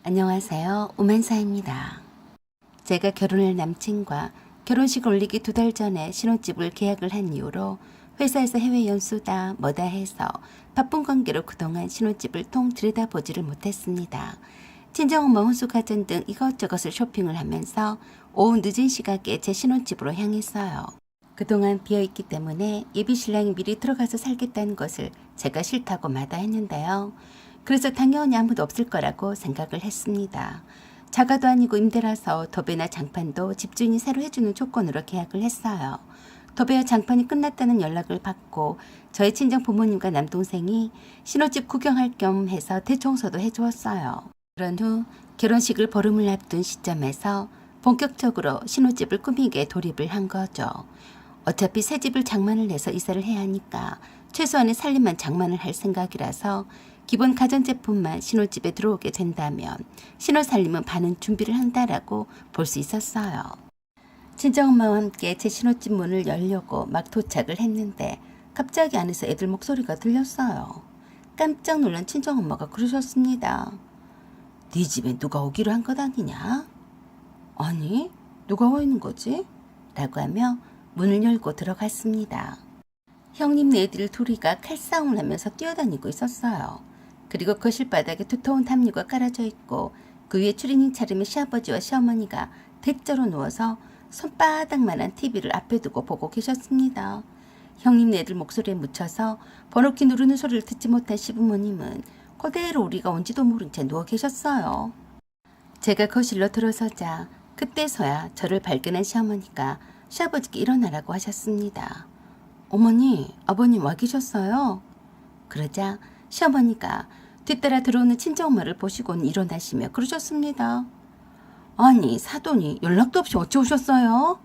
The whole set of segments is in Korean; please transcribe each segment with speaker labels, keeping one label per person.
Speaker 1: 안녕하세요. 우만사입니다. 제가 결혼할 남친과 결혼식 올리기 2달 전에 신혼집을 계약을 한 이후로 회사에서 해외 연수다 뭐다 해서 바쁜 관계로 그동안 신혼집을 통 들여다보지를 못했습니다. 친정엄마 혼수가전 등 이것저것을 쇼핑을 하면서 오후 늦은 시각에 제 신혼집으로 향했어요. 그동안 비어있기 때문에 예비 신랑이 미리 들어가서 살겠다는 것을 제가 싫다고 마다했는데요. 그래서 당연히 아무도 없을 거라고 생각을 했습니다. 자가도 아니고 임대라서 도배나 장판도 집주인이 새로 해주는 조건으로 계약을 했어요. 도배와 장판이 끝났다는 연락을 받고 저희 친정 부모님과 남동생이 신혼집 구경할 겸 해서 대청소도 해주었어요. 그런 후 결혼식을 보름을 앞둔 시점에서 본격적으로 신혼집을 꾸미게 돌입을 한 거죠. 어차피 새 집을 장만을 해서 이사를 해야 하니까 최소한의 살림만 장만을 할 생각이라서 기본 가전제품만 신혼집에 들어오게 된다면 신혼살림은 반은 준비를 한다라고 볼 수 있었어요. 친정엄마와 함께 제 신혼집 문을 열려고 막 도착을 했는데 갑자기 안에서 애들 목소리가 들렸어요. 깜짝 놀란 친정엄마가 그러셨습니다. 네 집에 누가 오기로 한 것 아니냐? 아니, 누가 와 있는 거지? 라고 하며 문을 열고 들어갔습니다. 형님 네들 둘이가 칼싸움을 하면서 뛰어다니고 있었어요. 그리고 거실 바닥에 두터운 담요가 깔아져 있고 그 위에 추리닝 차림의 시아버지와 시어머니가 대자로 누워서 손바닥만한 TV를 앞에 두고 보고 계셨습니다. 형님 네들 목소리에 묻혀서 번호키 누르는 소리를 듣지 못한 시부모님은 그대로 우리가 온지도 모른 채 누워 계셨어요. 제가 거실로 들어서자 그때서야 저를 발견한 시어머니가 시아버지께 일어나라고 하셨습니다. 어머니, 아버님 와 계셨어요? 그러자 시어머니가 뒤따라 들어오는 친정엄마를 보시고는 일어나시며 그러셨습니다. 아니, 사돈이 연락도 없이 어찌 오셨어요?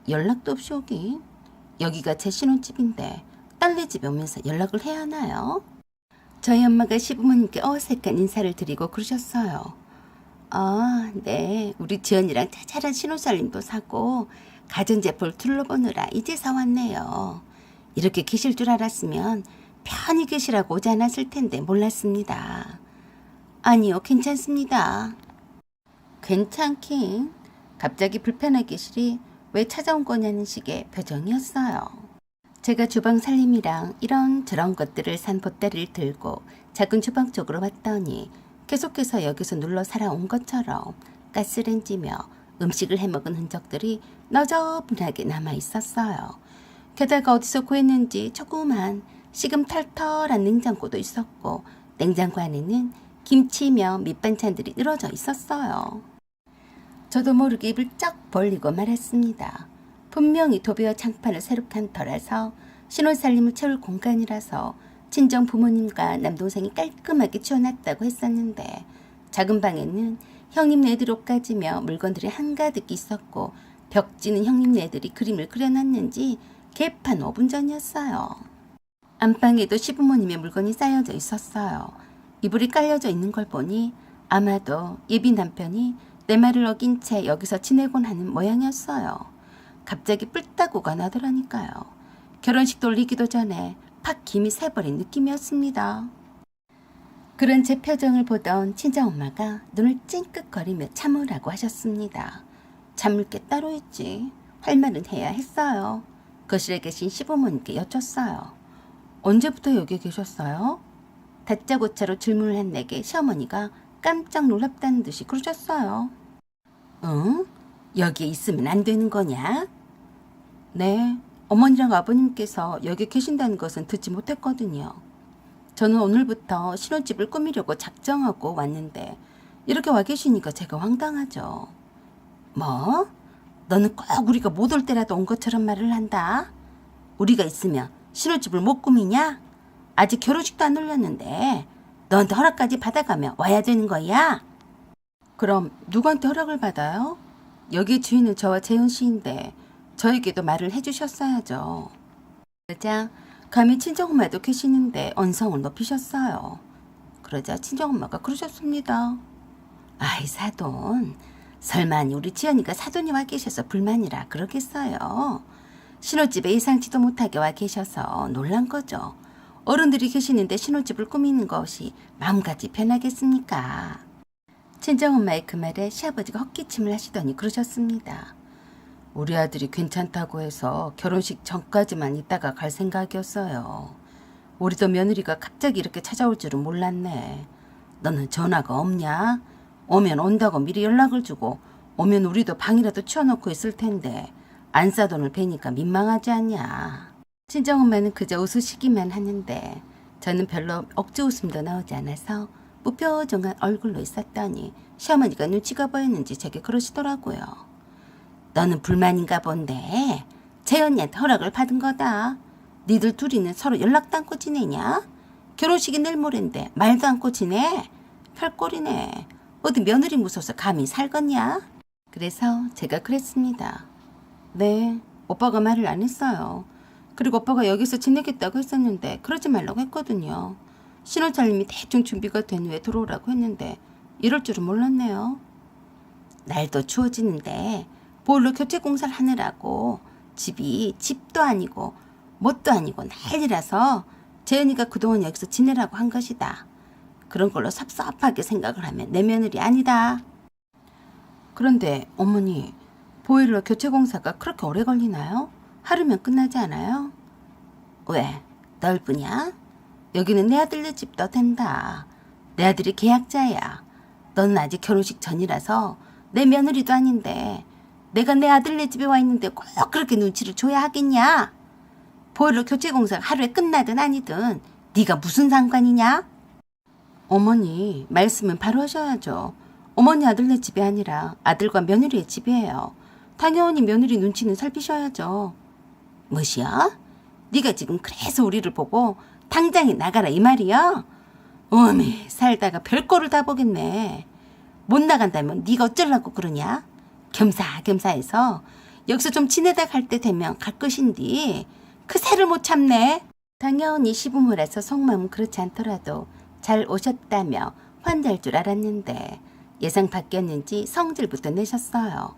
Speaker 1: 연락도 없이 오긴? 여기가 제 신혼집인데 딸네 집에 오면서 연락을 해야 하나요? 저희 엄마가 시부모님께 어색한 인사를 드리고 그러셨어요. 아, 네. 우리 지연이랑 자잘한 신혼살림도 사고 가전제품을 둘러보느라 이제서 왔네요. 이렇게 계실 줄 알았으면 편히 계시라고 오지 않았을 텐데 몰랐습니다. 아니요, 괜찮습니다. 괜찮긴. 갑자기 불편하게 계시리 왜 찾아온 거냐는 식의 표정이었어요. 제가 주방 살림이랑 이런저런 것들을 산 보따리를 들고 작은 주방 쪽으로 왔더니 계속해서 여기서 눌러 살아온 것처럼 가스레인지며 음식을 해먹은 흔적들이 너저분하게 남아 있었어요. 게다가 어디서 구했는지 조그만 시금털털한 냉장고도 있었고 냉장고 안에는 김치며 밑반찬들이 늘어져 있었어요. 저도 모르게 입을 쩍 벌리고 말았습니다. 분명히 도배와 장판을 새롭게 한 터라서 신혼살림을 채울 공간이라서 친정 부모님과 남동생이 깔끔하게 치워놨다고 했었는데 작은 방에는 형님네들 옷가지며 물건들이 한가득 있었고 벽지는 형님네들이 그림을 그려놨는지 개판 5분 전이었어요. 안방에도 시부모님의 물건이 쌓여져 있었어요. 이불이 깔려져 있는 걸 보니 아마도 예비 남편이 내 말을 어긴 채 여기서 지내곤 하는 모양이었어요. 갑자기 뿔따구가 나더라니까요. 결혼식 돌리기도 전에 팍 김이 새버린 느낌이었습니다. 그런 제 표정을 보던 친정엄마가 눈을 찡긋거리며 참으라고 하셨습니다. 참을 게 따로 있지. 할 말은 해야 했어요. 거실에 계신 시부모님께 여쭸어요. 언제부터 여기 계셨어요? 다짜고짜로 질문을 한 내게 시어머니가 깜짝 놀랍다는 듯이 그러셨어요. 응? 여기에 있으면 안 되는 거냐? 네, 어머니랑 아버님께서 여기 계신다는 것은 듣지 못했거든요. 저는 오늘부터 신혼집을 꾸미려고 작정하고 왔는데 이렇게 와 계시니까 제가 황당하죠. 뭐? 너는 꼭 우리가 못 올 때라도 온 것처럼 말을 한다. 우리가 있으면 신혼집을 못 꾸미냐? 아직 결혼식도 안 올렸는데 너한테 허락까지 받아가며 와야 되는 거야? 그럼 누구한테 허락을 받아요? 여기 주인은 저와 재현 씨인데 저에게도 말을 해주셨어야죠. 그러자 감히 친정엄마도 계시는데 언성을 높이셨어요. 그러자 친정엄마가 그러셨습니다. 아이 사돈, 설마니 우리 지연이가 사돈이 와 계셔서 불만이라 그러겠어요. 신혼집에 예상치도 못하게 와 계셔서 놀란 거죠. 어른들이 계시는데 신혼집을 꾸미는 것이 마음같이 편하겠습니까? 친정엄마의 그 말에 시아버지가 헛기침을 하시더니 그러셨습니다. 우리 아들이 괜찮다고 해서 결혼식 전까지만 있다가 갈 생각이었어요. 우리도 며느리가 갑자기 이렇게 찾아올 줄은 몰랐네. 너는 전화가 없냐? 오면 온다고 미리 연락을 주고 오면 우리도 방이라도 치워놓고 있을 텐데 안 싸돈을 베니까 민망하지 않냐. 친정엄마는 그저 웃으시기만 하는데 저는 별로 억지 웃음도 나오지 않아서 무표정한 얼굴로 있었더니 시어머니가 눈치가 보였는지 제게 그러시더라고요. 너는 불만인가 본데 재현이한테 허락을 받은 거다. 니들 둘이는 서로 연락도 않고 지내냐? 결혼식이 내일 모레인데 말도 않고 지내? 별꼴이네. 어디 며느리 무서워서 감히 살겄냐? 그래서 제가 그랬습니다. 네, 오빠가 말을 안 했어요. 그리고 오빠가 여기서 지내겠다고 했었는데 그러지 말라고 했거든요. 신혼살림이 대충 준비가 된 후에 들어오라고 했는데 이럴 줄은 몰랐네요. 날도 추워지는데 보일러 교체 공사를 하느라고 집이 집도 아니고 뭣도 아니고 난리라서 재현이가 그동안 여기서 지내라고 한 것이다. 그런 걸로 섭섭하게 생각을 하면 내 며느리 아니다. 그런데 어머니, 보일러 교체 공사가 그렇게 오래 걸리나요? 하루면 끝나지 않아요? 왜? 넓으냐? 여기는 내 아들네 집도 된다. 내 아들이 계약자야. 너는 아직 결혼식 전이라서 내 며느리도 아닌데 내가 내 아들네 집에 와 있는데 꼭 그렇게 눈치를 줘야 하겠냐? 보일러 교체 공사가 하루에 끝나든 아니든 네가 무슨 상관이냐? 어머니, 말씀은 바로 하셔야죠. 어머니 아들네 집이 아니라 아들과 며느리의 집이에요. 당연히 며느리 눈치는 살피셔야죠. 뭐시여? 네가 지금 그래서 우리를 보고 당장에 나가라 이 말이야? 어메, 살다가 별꼴을 다 보겠네. 못 나간다면 네가 어쩌려고 그러냐? 겸사겸사해서 여기서 좀 지내다 갈 때 되면 갈 것인디 그 새를 못 참네. 당연히 시부모라서 속마음은 그렇지 않더라도 잘 오셨다며 환대할 줄 알았는데 예상 바뀌었는지 성질부터 내셨어요.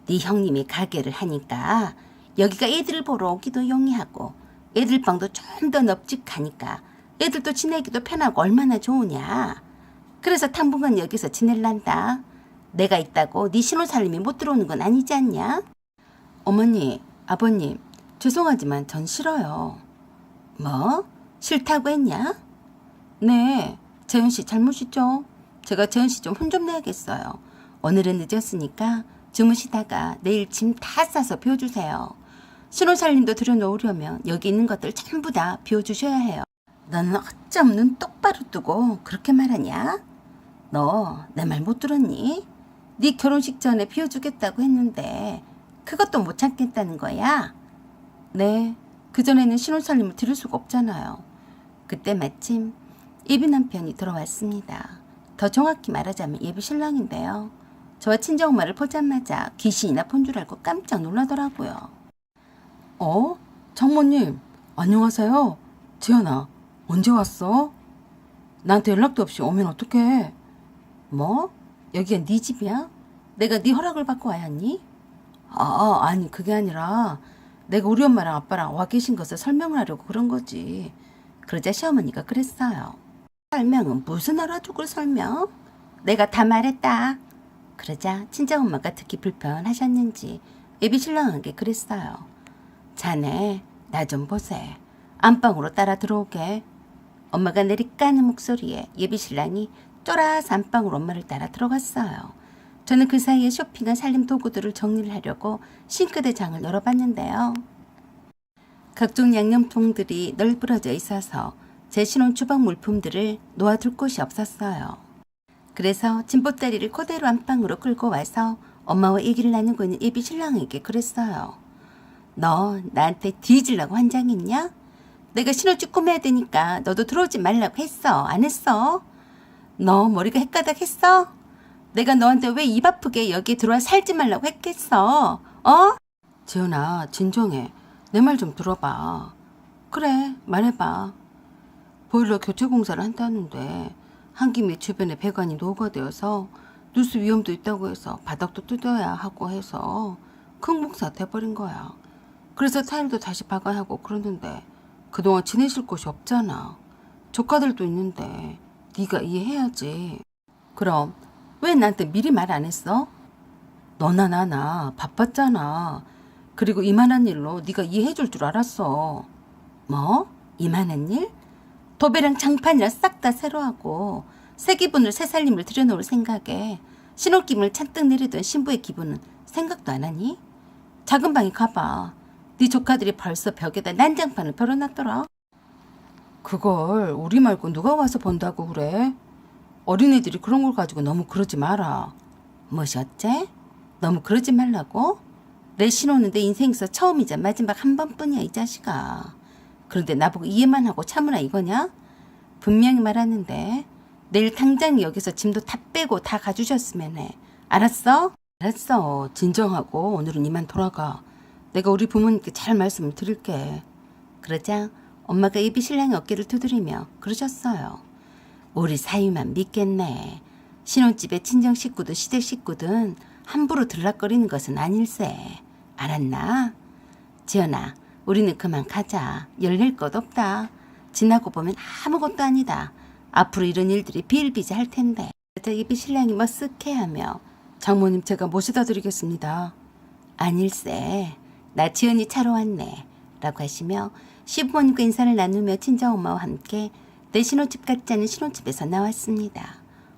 Speaker 1: 네 형님이 가게를 하니까 여기가 애들을 보러 오기도 용이하고 애들 방도 좀 더 넙직하니까 애들도 지내기도 편하고 얼마나 좋으냐. 그래서 당분간 여기서 지낼란다. 내가 있다고 네 신혼살림이 못 들어오는 건 아니지 않냐? 어머니, 아버님, 죄송하지만 전 싫어요. 뭐? 싫다고 했냐? 네, 재현 씨 잘못이죠. 제가 재현 씨 좀 혼 좀 내야겠어요. 오늘은 늦었으니까 주무시다가 내일 짐 다 싸서 비워주세요. 신혼살림도 들여놓으려면 여기 있는 것들 전부 다 비워주셔야 해요. 너는 어쩜 눈 똑바로 뜨고 그렇게 말하냐? 너 내 말 못 들었니? 네 결혼식 전에 비워주겠다고 했는데 그것도 못 참겠다는 거야? 네, 그전에는 신혼살림을 들을 수가 없잖아요. 그때 마침 예비 남편이 들어왔습니다. 더 정확히 말하자면 예비 신랑인데요. 저와 친정엄마를 보자마자 귀신이나 본 줄 알고 깜짝 놀라더라고요. 장모님, 안녕하세요. 지연아, 언제 왔어? 나한테 연락도 없이 오면 어떡해? 뭐? 여기가 네 집이야? 내가 네 허락을 받고 와야 하니? 아니 그게 아니라 내가 우리 엄마랑 아빠랑 와 계신 것을 설명을 하려고 그런 거지. 그러자 시어머니가 그랬어요. 설명은 무슨 알아두고 설명? 내가 다 말했다. 그러자 친정엄마가 듣기 불편하셨는지 예비 신랑에게 그랬어요. 자네, 나 좀 보세. 안방으로 따라 들어오게. 엄마가 내리까는 목소리에 예비 신랑이 쫄아서 안방으로 엄마를 따라 들어갔어요. 저는 그 사이에 쇼핑한 살림 도구들을 정리를 하려고 싱크대 장을 열어봤는데요. 각종 양념통들이 널브러져 있어서 제 신혼 주방 물품들을 놓아둘 곳이 없었어요. 그래서 진보다리를 그대로 안방으로 끌고 와서 엄마와 얘기를 나누고 있는 예비 신랑에게 그랬어요. 너 나한테 뒤질라고 환장했냐? 내가 신혼집 꾸며야 되니까 너도 들어오지 말라고 했어. 안 했어? 너 머리가 헷가닥했어? 내가 너한테 왜 입 아프게 여기 들어와 살지 말라고 했겠어? 지연아, 진정해. 내 말 좀 들어봐. 그래, 말해봐. 보일러 교체 공사를 한다는데 한 김에 주변에 배관이 노후가되어서 누수 위험도 있다고 해서 바닥도 뜯어야 하고 해서 큰 공사 돼버린 거야. 그래서 타일도 다시 박아야 하고 그러는데 그동안 지내실 곳이 없잖아. 조카들도 있는데 네가 이해해야지. 그럼 왜 나한테 미리 말 안 했어? 너나 나나 바빴잖아. 그리고 이만한 일로 네가 이해해 줄 줄 알았어. 뭐? 이만한 일? 도배랑 장판이랑 싹 다 새로 하고 새 기분을 새 살림을 들여놓을 생각에 신혼김을 잔뜩 내리던 신부의 기분은 생각도 안 하니? 작은 방에 가봐. 네 조카들이 벌써 벽에다 난장판을 펴려놨더라. 그걸 우리 말고 누가 와서 본다고 그래? 어린애들이 그런 걸 가지고 너무 그러지 마라. 뭐시 어째? 너무 그러지 말라고? 내 신혼은 내 인생에서 처음이자 마지막 한 번뿐이야 이 자식아. 그런데 나보고 이해만 하고 참으라 이거냐? 분명히 말하는데 내일 당장 여기서 짐도 다 빼고 다 가주셨으면 해. 알았어? 알았어. 진정하고 오늘은 이만 돌아가. 내가 우리 부모님께 잘 말씀을 드릴게. 그러자 엄마가 예비 신랑의 어깨를 두드리며 그러셨어요. 우리 사위만 믿겠네. 신혼집에 친정 식구든 시댁 식구든 함부로 들락거리는 것은 아닐세. 알았나? 지연아, 우리는 그만 가자. 열릴 것 없다. 지나고 보면 아무것도 아니다. 앞으로 이런 일들이 비일비재할 텐데. 예비 신랑이 머쓱해하며 장모님 제가 모셔다 드리겠습니다. 아닐세. 나 지연이 차로 왔네. 라고 하시며 시부모님과 인사를 나누며 친정엄마와 함께 내 신혼집 같지 않은 신혼집에서 나왔습니다.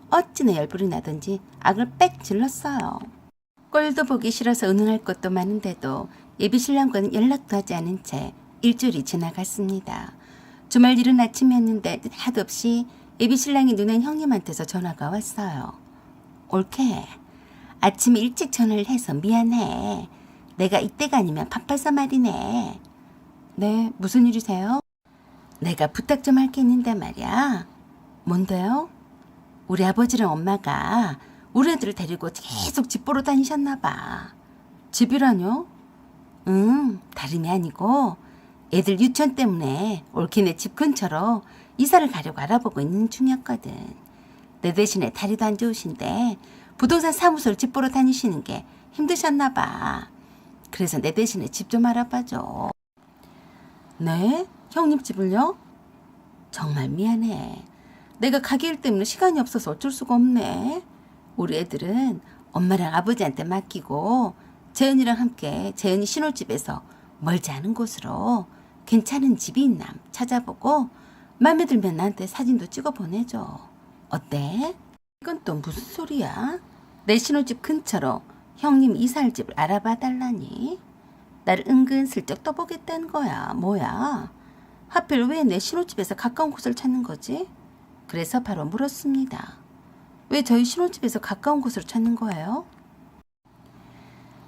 Speaker 1: 어찌나 열불이 나던지 악을 빽 질렀어요. 꼴도 보기 싫어서 은응할 것도 많은데도 예비 신랑과는 연락도 하지 않은 채 일주일이 지나갔습니다. 주말 이른 아침이었는데 느닷없이 예비 신랑이 누난 형님한테서 전화가 왔어요. 올케, 아침에 일찍 전화를 해서 미안해. 내가 이때가 아니면 바빠서 말이네. 네, 무슨 일이세요? 내가 부탁 좀 할 게 있는데 말이야. 뭔데요? 우리 아버지랑 엄마가 우리 애들을 데리고 계속 집 보러 다니셨나 봐. 집이라뇨? 응, 다름이 아니고 애들 유치원 때문에 올케네 집 근처로 이사를 가려고 알아보고 있는 중이었거든. 내 대신에 다리도 안 좋으신데 부동산 사무소를 집 보러 다니시는 게 힘드셨나 봐. 그래서 내 대신에 집 좀 알아봐줘. 네? 형님 집을요? 정말 미안해. 내가 가게 일 때문에 시간이 없어서 어쩔 수가 없네. 우리 애들은 엄마랑 아버지한테 맡기고 재은이랑 함께 재은이 신혼집에서 멀지 않은 곳으로 괜찮은 집이 있나 찾아보고 마음에 들면 나한테 사진도 찍어 보내줘. 어때? 이건 또 무슨 소리야? 내 신혼집 근처로 형님 이사할 집을 알아봐 달라니? 나를 은근슬쩍 떠보겠다는 거야. 뭐야? 하필 왜 내 신혼집에서 가까운 곳을 찾는 거지? 그래서 바로 물었습니다. 왜 저희 신혼집에서 가까운 곳으로 찾는 거예요?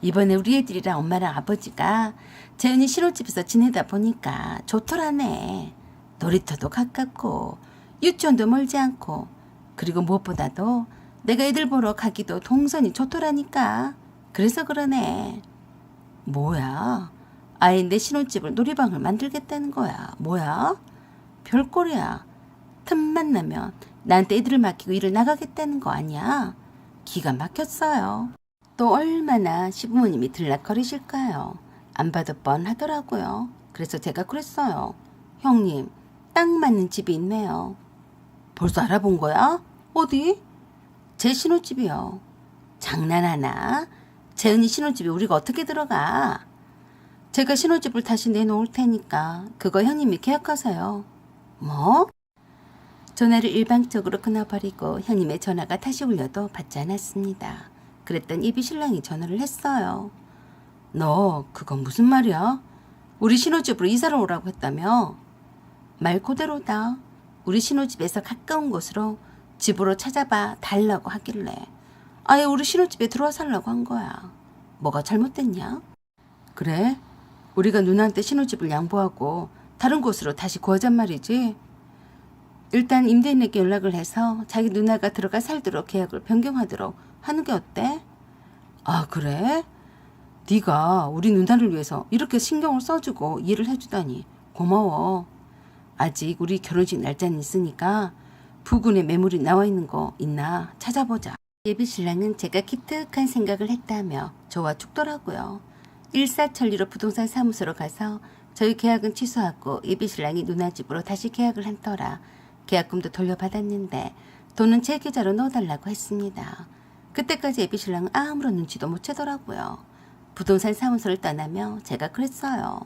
Speaker 1: 이번에 우리 애들이랑 엄마랑 아버지가 재은이 신혼집에서 지내다 보니까 좋더라네. 놀이터도 가깝고 유치원도 멀지 않고 그리고 무엇보다도 내가 애들 보러 가기도 동선이 좋더라니까. 그래서 그러네. 뭐야? 아예 내 신혼집을 놀이방을 만들겠다는 거야. 뭐야? 별꼴이야. 틈만 나면 나한테 애들을 맡기고 일을 나가겠다는 거 아니야? 기가 막혔어요. 또 얼마나 시부모님이 들락거리실까요? 안 봐도 뻔하더라고요. 그래서 제가 그랬어요. 형님, 딱 맞는 집이 있네요. 벌써 알아본 거야? 어디? 제 신혼집이요. 장난하나? 재은이 신혼집에 우리가 어떻게 들어가? 제가 신혼집을 다시 내놓을 테니까 그거 형님이 계약하세요. 뭐? 전화를 일방적으로 끊어버리고 형님의 전화가 다시 울려도 받지 않았습니다. 그랬더니 예비 신랑이 전화를 했어요. 너 그건 무슨 말이야? 우리 신혼집으로 이사를 오라고 했다며? 말 그대로다. 우리 신혼집에서 가까운 곳으로 집으로 찾아봐 달라고 하길래 아예 우리 신혼집에 들어와 살라고 한 거야. 뭐가 잘못됐냐? 그래? 우리가 누나한테 신혼집을 양보하고 다른 곳으로 다시 구하잔 말이지? 일단 임대인에게 연락을 해서 자기 누나가 들어가 살도록 계약을 변경하도록 하는 게 어때? 아 그래? 네가 우리 누나를 위해서 이렇게 신경을 써주고 이해를 해주다니 고마워. 아직 우리 결혼식 날짜는 있으니까 부근에 매물이 나와 있는 거 있나 찾아보자. 예비 신랑은 제가 기특한 생각을 했다며 저와 죽더라고요. 일사천리로 부동산 사무소로 가서 저희 계약은 취소하고 예비 신랑이 누나 집으로 다시 계약을 한 터라 계약금도 돌려받았는데 돈은 제 계좌로 넣어달라고 했습니다. 그때까지 애비신랑은 아무런 눈치도 못 채더라고요. 부동산 사무소를 떠나며 제가 그랬어요.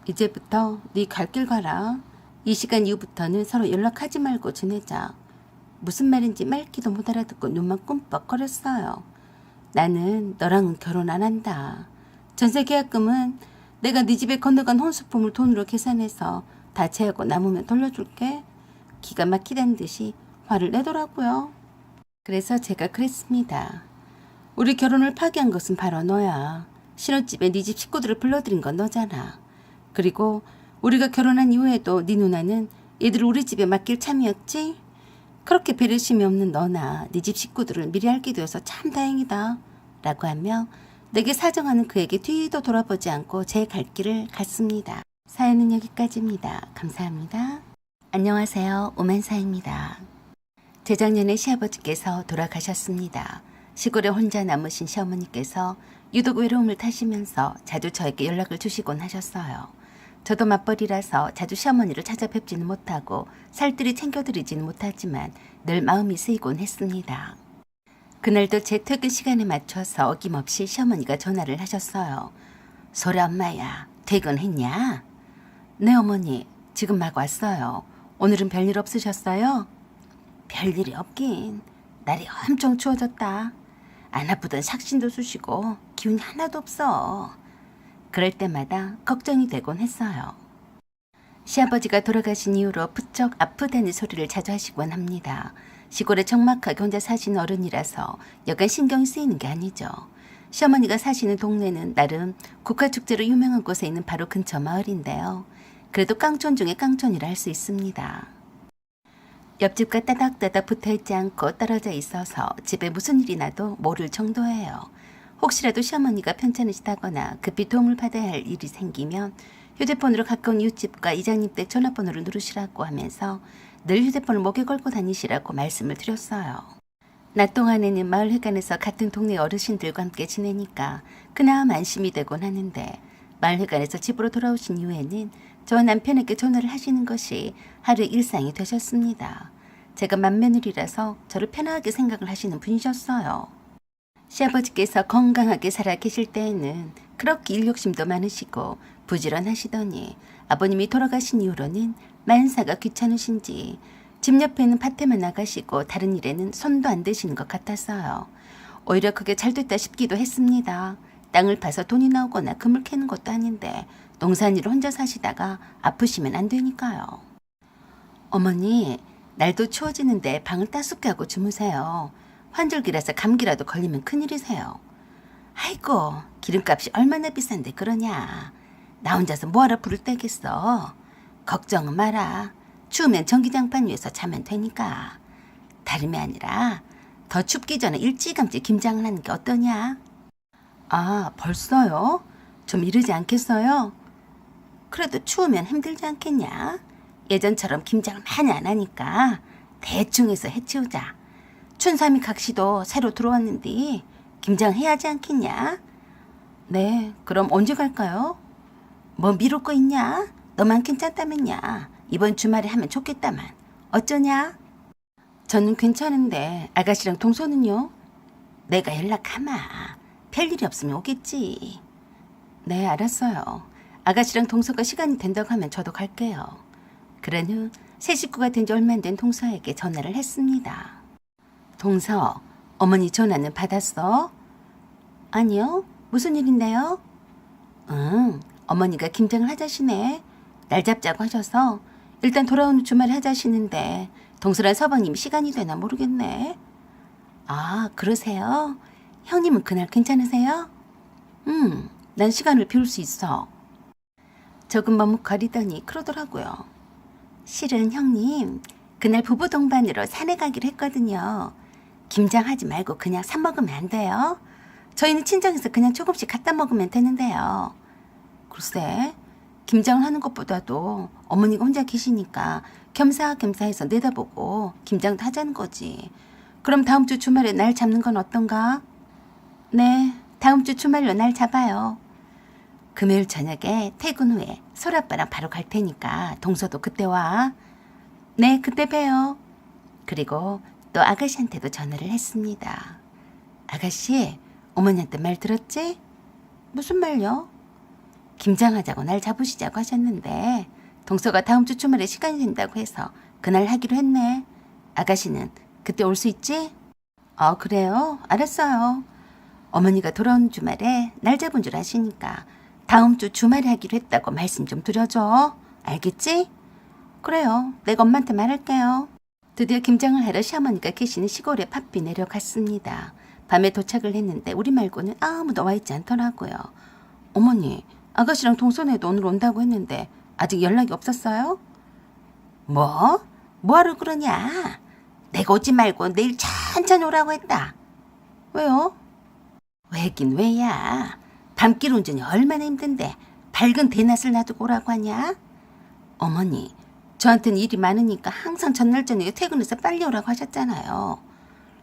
Speaker 1: 이제부터 네 갈 길 가라. 이 시간 이후부터는 서로 연락하지 말고 지내자. 무슨 말인지 말귀도 못 알아듣고 눈만 꿈뻑거렸어요. 나는 너랑은 결혼 안 한다. 전세 계약금은 내가 네 집에 건너간 혼수품을 돈으로 계산해서 다 채우고 남으면 돌려줄게. 기가 막히다는 듯이 화를 내더라고요. 그래서 제가 그랬습니다. 우리 결혼을 파기한 것은 바로 너야. 신혼집에 네 집 식구들을 불러들인 건 너잖아. 그리고 우리가 결혼한 이후에도 네 누나는 얘들을 우리 집에 맡길 참이었지? 그렇게 배려심이 없는 너나 네 집 식구들을 미리 알게 되어서 참 다행이다. 라고 하며 내게 사정하는 그에게 뒤도 돌아보지 않고 제 갈 길을 갔습니다. 사연은 여기까지입니다. 감사합니다. 안녕하세요. 오만사입니다. 재작년에 시아버지께서 돌아가셨습니다. 시골에 혼자 남으신 시어머니께서 유독 외로움을 타시면서 자주 저에게 연락을 주시곤 하셨어요. 저도 맞벌이라서 자주 시어머니를 찾아뵙지는 못하고 살뜰히 챙겨드리지는 못하지만 늘 마음이 쓰이곤 했습니다. 그날도 제 퇴근 시간에 맞춰서 어김없이 시어머니가 전화를 하셨어요. 소라 엄마야, 퇴근했냐? 네 어머니, 지금 막 왔어요. 오늘은 별일 없으셨어요? 별일이 없긴. 날이 엄청 추워졌다. 안 아프던 삭신도 쑤시고 기운이 하나도 없어. 그럴 때마다 걱정이 되곤 했어요. 시아버지가 돌아가신 이후로 부쩍 아프다는 소리를 자주 하시곤 합니다. 시골에 적막하게 혼자 사시는 어른이라서 여간 신경이 쓰이는 게 아니죠. 시어머니가 사시는 동네는 나름 국화축제로 유명한 곳에 있는 바로 근처 마을인데요. 그래도 깡촌 중에 깡촌이라 할 수 있습니다. 옆집과 따닥따닥 붙어있지 않고 떨어져 있어서 집에 무슨 일이 나도 모를 정도예요. 혹시라도 시어머니가 편찮으시다거나 급히 도움을 받아야 할 일이 생기면 휴대폰으로 가까운 이웃집과 이장님 댁 전화번호를 누르시라고 하면서 늘 휴대폰을 목에 걸고 다니시라고 말씀을 드렸어요. 낮 동안에는 마을회관에서 같은 동네 어르신들과 함께 지내니까 그나마 안심이 되곤 하는데 마을회관에서 집으로 돌아오신 이후에는 저와 남편에게 전화를 하시는 것이 하루의 일상이 되셨습니다. 제가 맏며느리라서 저를 편하게 생각을 하시는 분이셨어요. 시아버지께서 건강하게 살아 계실 때에는 그렇게 일욕심도 많으시고 부지런하시더니 아버님이 돌아가신 이후로는 만사가 귀찮으신지 집 옆에 있는 밭에만 나가시고 다른 일에는 손도 안 대시는 것 같았어요. 오히려 그게 잘 됐다 싶기도 했습니다. 땅을 파서 돈이 나오거나 금을 캐는 것도 아닌데 농산일을 혼자 사시다가 아프시면 안 되니까요. 어머니, 날도 추워지는데 방을 따숩게 하고 주무세요. 환절기라서 감기라도 걸리면 큰일이세요. 아이고, 기름값이 얼마나 비싼데 그러냐. 나 혼자서 뭐하러 불을 떼겠어. 걱정은 마라. 추우면 전기장판 위에서 자면 되니까. 다름이 아니라 더 춥기 전에 일찌감치 김장을 하는 게 어떠냐? 아, 벌써요? 좀 이르지 않겠어요? 그래도 추우면 힘들지 않겠냐? 예전처럼 김장을 많이 안 하니까 대충 해서 해치우자. 춘삼이 각시도 새로 들어왔는데 김장해야지 않겠냐? 네, 그럼 언제 갈까요? 뭐 미룰 거 있냐? 너만 괜찮다면야. 이번 주말에 하면 좋겠다만. 어쩌냐? 저는 괜찮은데 아가씨랑 동서는요? 내가 연락하마. 별일이 없으면 오겠지. 네, 알았어요. 아가씨랑 동서가 시간이 된다고 하면 저도 갈게요. 그런 후 새 식구가 된 지 얼마 안 된 동서에게 전화를 했습니다. 동서, 어머니 전화는 받았어? 아니요. 무슨 일인데요? 응, 어머니가 김장을 하자시네. 날 잡자고 하셔서 일단 돌아오는 주말에 하자시는데 동서랑 서방님이 시간이 되나 모르겠네. 아, 그러세요? 형님은 그날 괜찮으세요? 난 시간을 비울 수 있어. 조금 머뭇거리더니 그러더라고요. 실은 형님, 그날 부부 동반으로 산에 가기로 했거든요. 김장하지 말고 그냥 사 먹으면 안 돼요? 저희는 친정에서 그냥 조금씩 갖다 먹으면 되는데요. 글쎄, 김장을 하는 것보다도 어머니가 혼자 계시니까 겸사겸사해서 내다보고 김장도 하자는 거지. 그럼 다음 주 주말에 날 잡는 건 어떤가? 네, 다음 주 주말로 날 잡아요. 금요일 저녁에 퇴근 후에 솔아빠랑 바로 갈 테니까 동서도 그때 와. 네, 그때 봬요. 그리고 또 아가씨한테도 전화를 했습니다. 아가씨, 어머니한테 말 들었지? 무슨 말요? 김장하자고 날 잡으시자고 하셨는데 동서가 다음 주 주말에 시간이 된다고 해서 그날 하기로 했네. 아가씨는 그때 올 수 있지? 그래요? 알았어요. 어머니가 돌아온 주말에 날 잡은 줄 아시니까 다음 주 주말에 하기로 했다고 말씀 좀 드려줘. 알겠지? 그래요. 내가 엄마한테 말할게요. 드디어 김장을 하러 시어머니가 계시는 시골에 팥비 내려갔습니다. 밤에 도착을 했는데 우리 말고는 아무도 와 있지 않더라고요. 어머니, 아가씨랑 동선에도 오늘 온다고 했는데 아직 연락이 없었어요? 뭐? 뭐하러 그러냐? 내가 오지 말고 내일 천천히 오라고 했다. 왜요? 왜긴 왜야. 밤길 운전이 얼마나 힘든데 밝은 대낮을 놔두고 오라고 하냐? 어머니, 저한테는 일이 많으니까 항상 전날 저녁에 퇴근해서 빨리 오라고 하셨잖아요.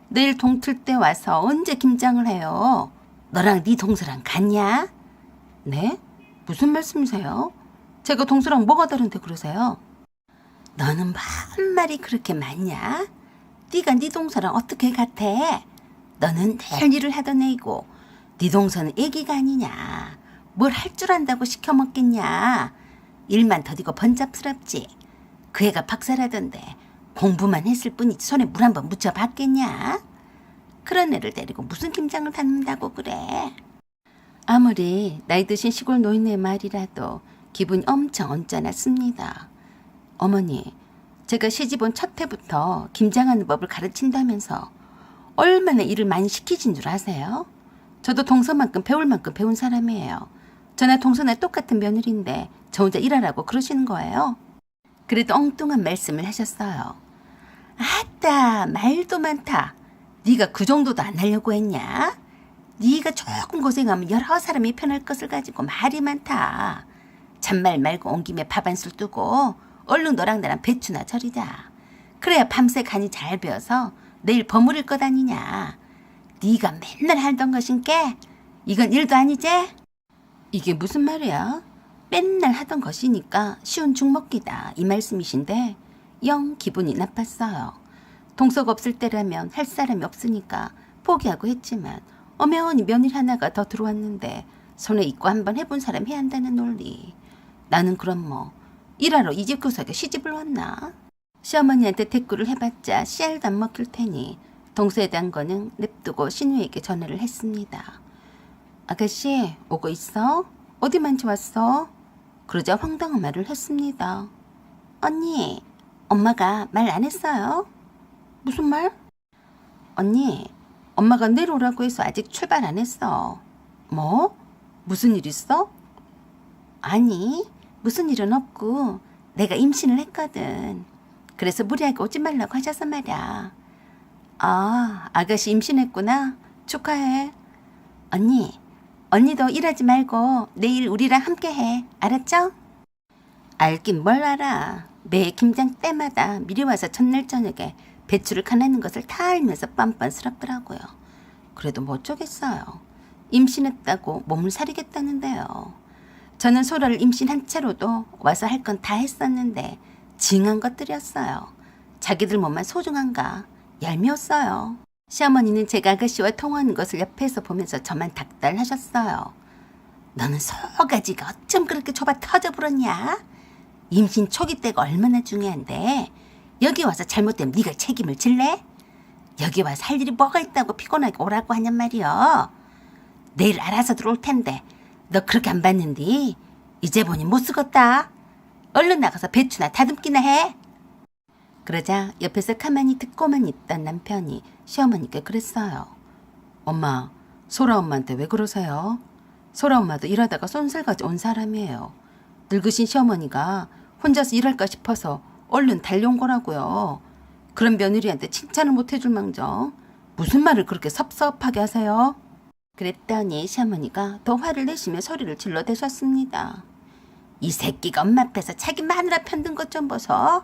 Speaker 1: 내일 동틀 때 와서 언제 김장을 해요? 너랑 네 동서랑 같냐? 네? 무슨 말씀이세요? 제가 동서랑 뭐가 다른데 그러세요? 너는 한 말이 그렇게 많냐? 네가 네 동서랑 어떻게 같아? 너는 늘 일을 하던 애이고 네 동서는 애기가 아니냐? 뭘 할 줄 안다고 시켜먹겠냐? 일만 더디고 번잡스럽지. 그 애가 박사라던데 공부만 했을 뿐이지 손에 물 한 번 묻혀봤겠냐? 그런 애를 데리고 무슨 김장을 담는다고 그래? 아무리 나이 드신 시골 노인의 말이라도 기분이 엄청 언짢았습니다. 어머니, 제가 시집 온 첫 해부터 김장하는 법을 가르친다면서 얼마나 일을 많이 시키신 줄 아세요? 저도 동서만큼 배울 만큼 배운 사람이에요. 저나 동서나 똑같은 며느리인데 저 혼자 일하라고 그러시는 거예요. 그래도 엉뚱한 말씀을 하셨어요. 아따, 말도 많다. 네가 그 정도도 안 하려고 했냐? 네가 조금 고생하면 여러 사람이 편할 것을 가지고 말이 많다. 잔말 말고 온 김에 밥 한 술 뜨고 얼른 너랑 나랑 배추나 절이자. 그래야 밤새 간이 잘 배어서 내일 버무릴 것 아니냐. 네가 맨날 하던 것인께 이건 일도 아니지? 이게 무슨 말이야? 맨날 하던 것이니까 쉬운 죽먹기다 이 말씀이신데 영 기분이 나빴어요. 동서가 없을 때라면 할 사람이 없으니까 포기하고 했지만 엄연히 며느리 하나가 더 들어왔는데 손에 있고 한번 해본 사람 해야 한다는 논리. 나는 그럼 뭐 일하러 이 집 구석에 시집을 왔나? 시어머니한테 대꾸를 해봤자 씨알도 안 먹힐 테니 동서에 대한 거는 냅두고 신우에게 전화를 했습니다. 아가씨 오고 있어? 어디만지 왔어? 그러자 황당한 말을 했습니다. 언니, 엄마가 말 안 했어요? 무슨 말? 언니, 엄마가 내려오라고 해서 아직 출발 안 했어. 뭐? 무슨 일 있어? 아니, 무슨 일은 없고 내가 임신을 했거든. 그래서 무리하게 오지 말라고 하셔서 말이야. 아, 아가씨 임신했구나. 축하해. 언니, 언니도 일하지 말고 내일 우리랑 함께 해. 알았죠? 알긴 뭘 알아. 매 김장 때마다 미리 와서 전날 저녁에 배추를 가나는 것을 다 알면서 뻔뻔스럽더라고요. 그래도 뭐 어쩌겠어요. 임신했다고 몸을 사리겠다는데요. 저는 소라를 임신한 채로도 와서 할 건 다 했었는데 징한 것들이었어요. 자기들 몸만 소중한가 얄미웠어요. 시어머니는 제가 아가씨와 통화하는 것을 옆에서 보면서 저만 닥달하셨어요. 너는 소가지가 어쩜 그렇게 좁아 터져버렸냐? 임신 초기 때가 얼마나 중요한데 여기 와서 잘못되면 네가 책임을 질래? 여기 와서 할 일이 뭐가 있다고 피곤하게 오라고 하냔 말이여. 내일 알아서 들어올 텐데 너 그렇게 안 봤는디? 이제 보니 못 쓰겄다. 얼른 나가서 배추나 다듬기나 해. 그러자 옆에서 가만히 듣고만 있던 남편이 시어머니께 그랬어요. 엄마, 소라 엄마한테 왜 그러세요? 소라 엄마도 일하다가 쏜살같이 온 사람이에요. 늙으신 시어머니가 혼자서 일할까 싶어서 얼른 달려온 거라고요. 그런 며느리한테 칭찬을 못 해줄 망정 무슨 말을 그렇게 섭섭하게 하세요? 그랬더니 시어머니가 더 화를 내시며 소리를 질러대셨습니다. 이 새끼가 엄마 앞에서 자기 마누라 편든 것 좀 보소.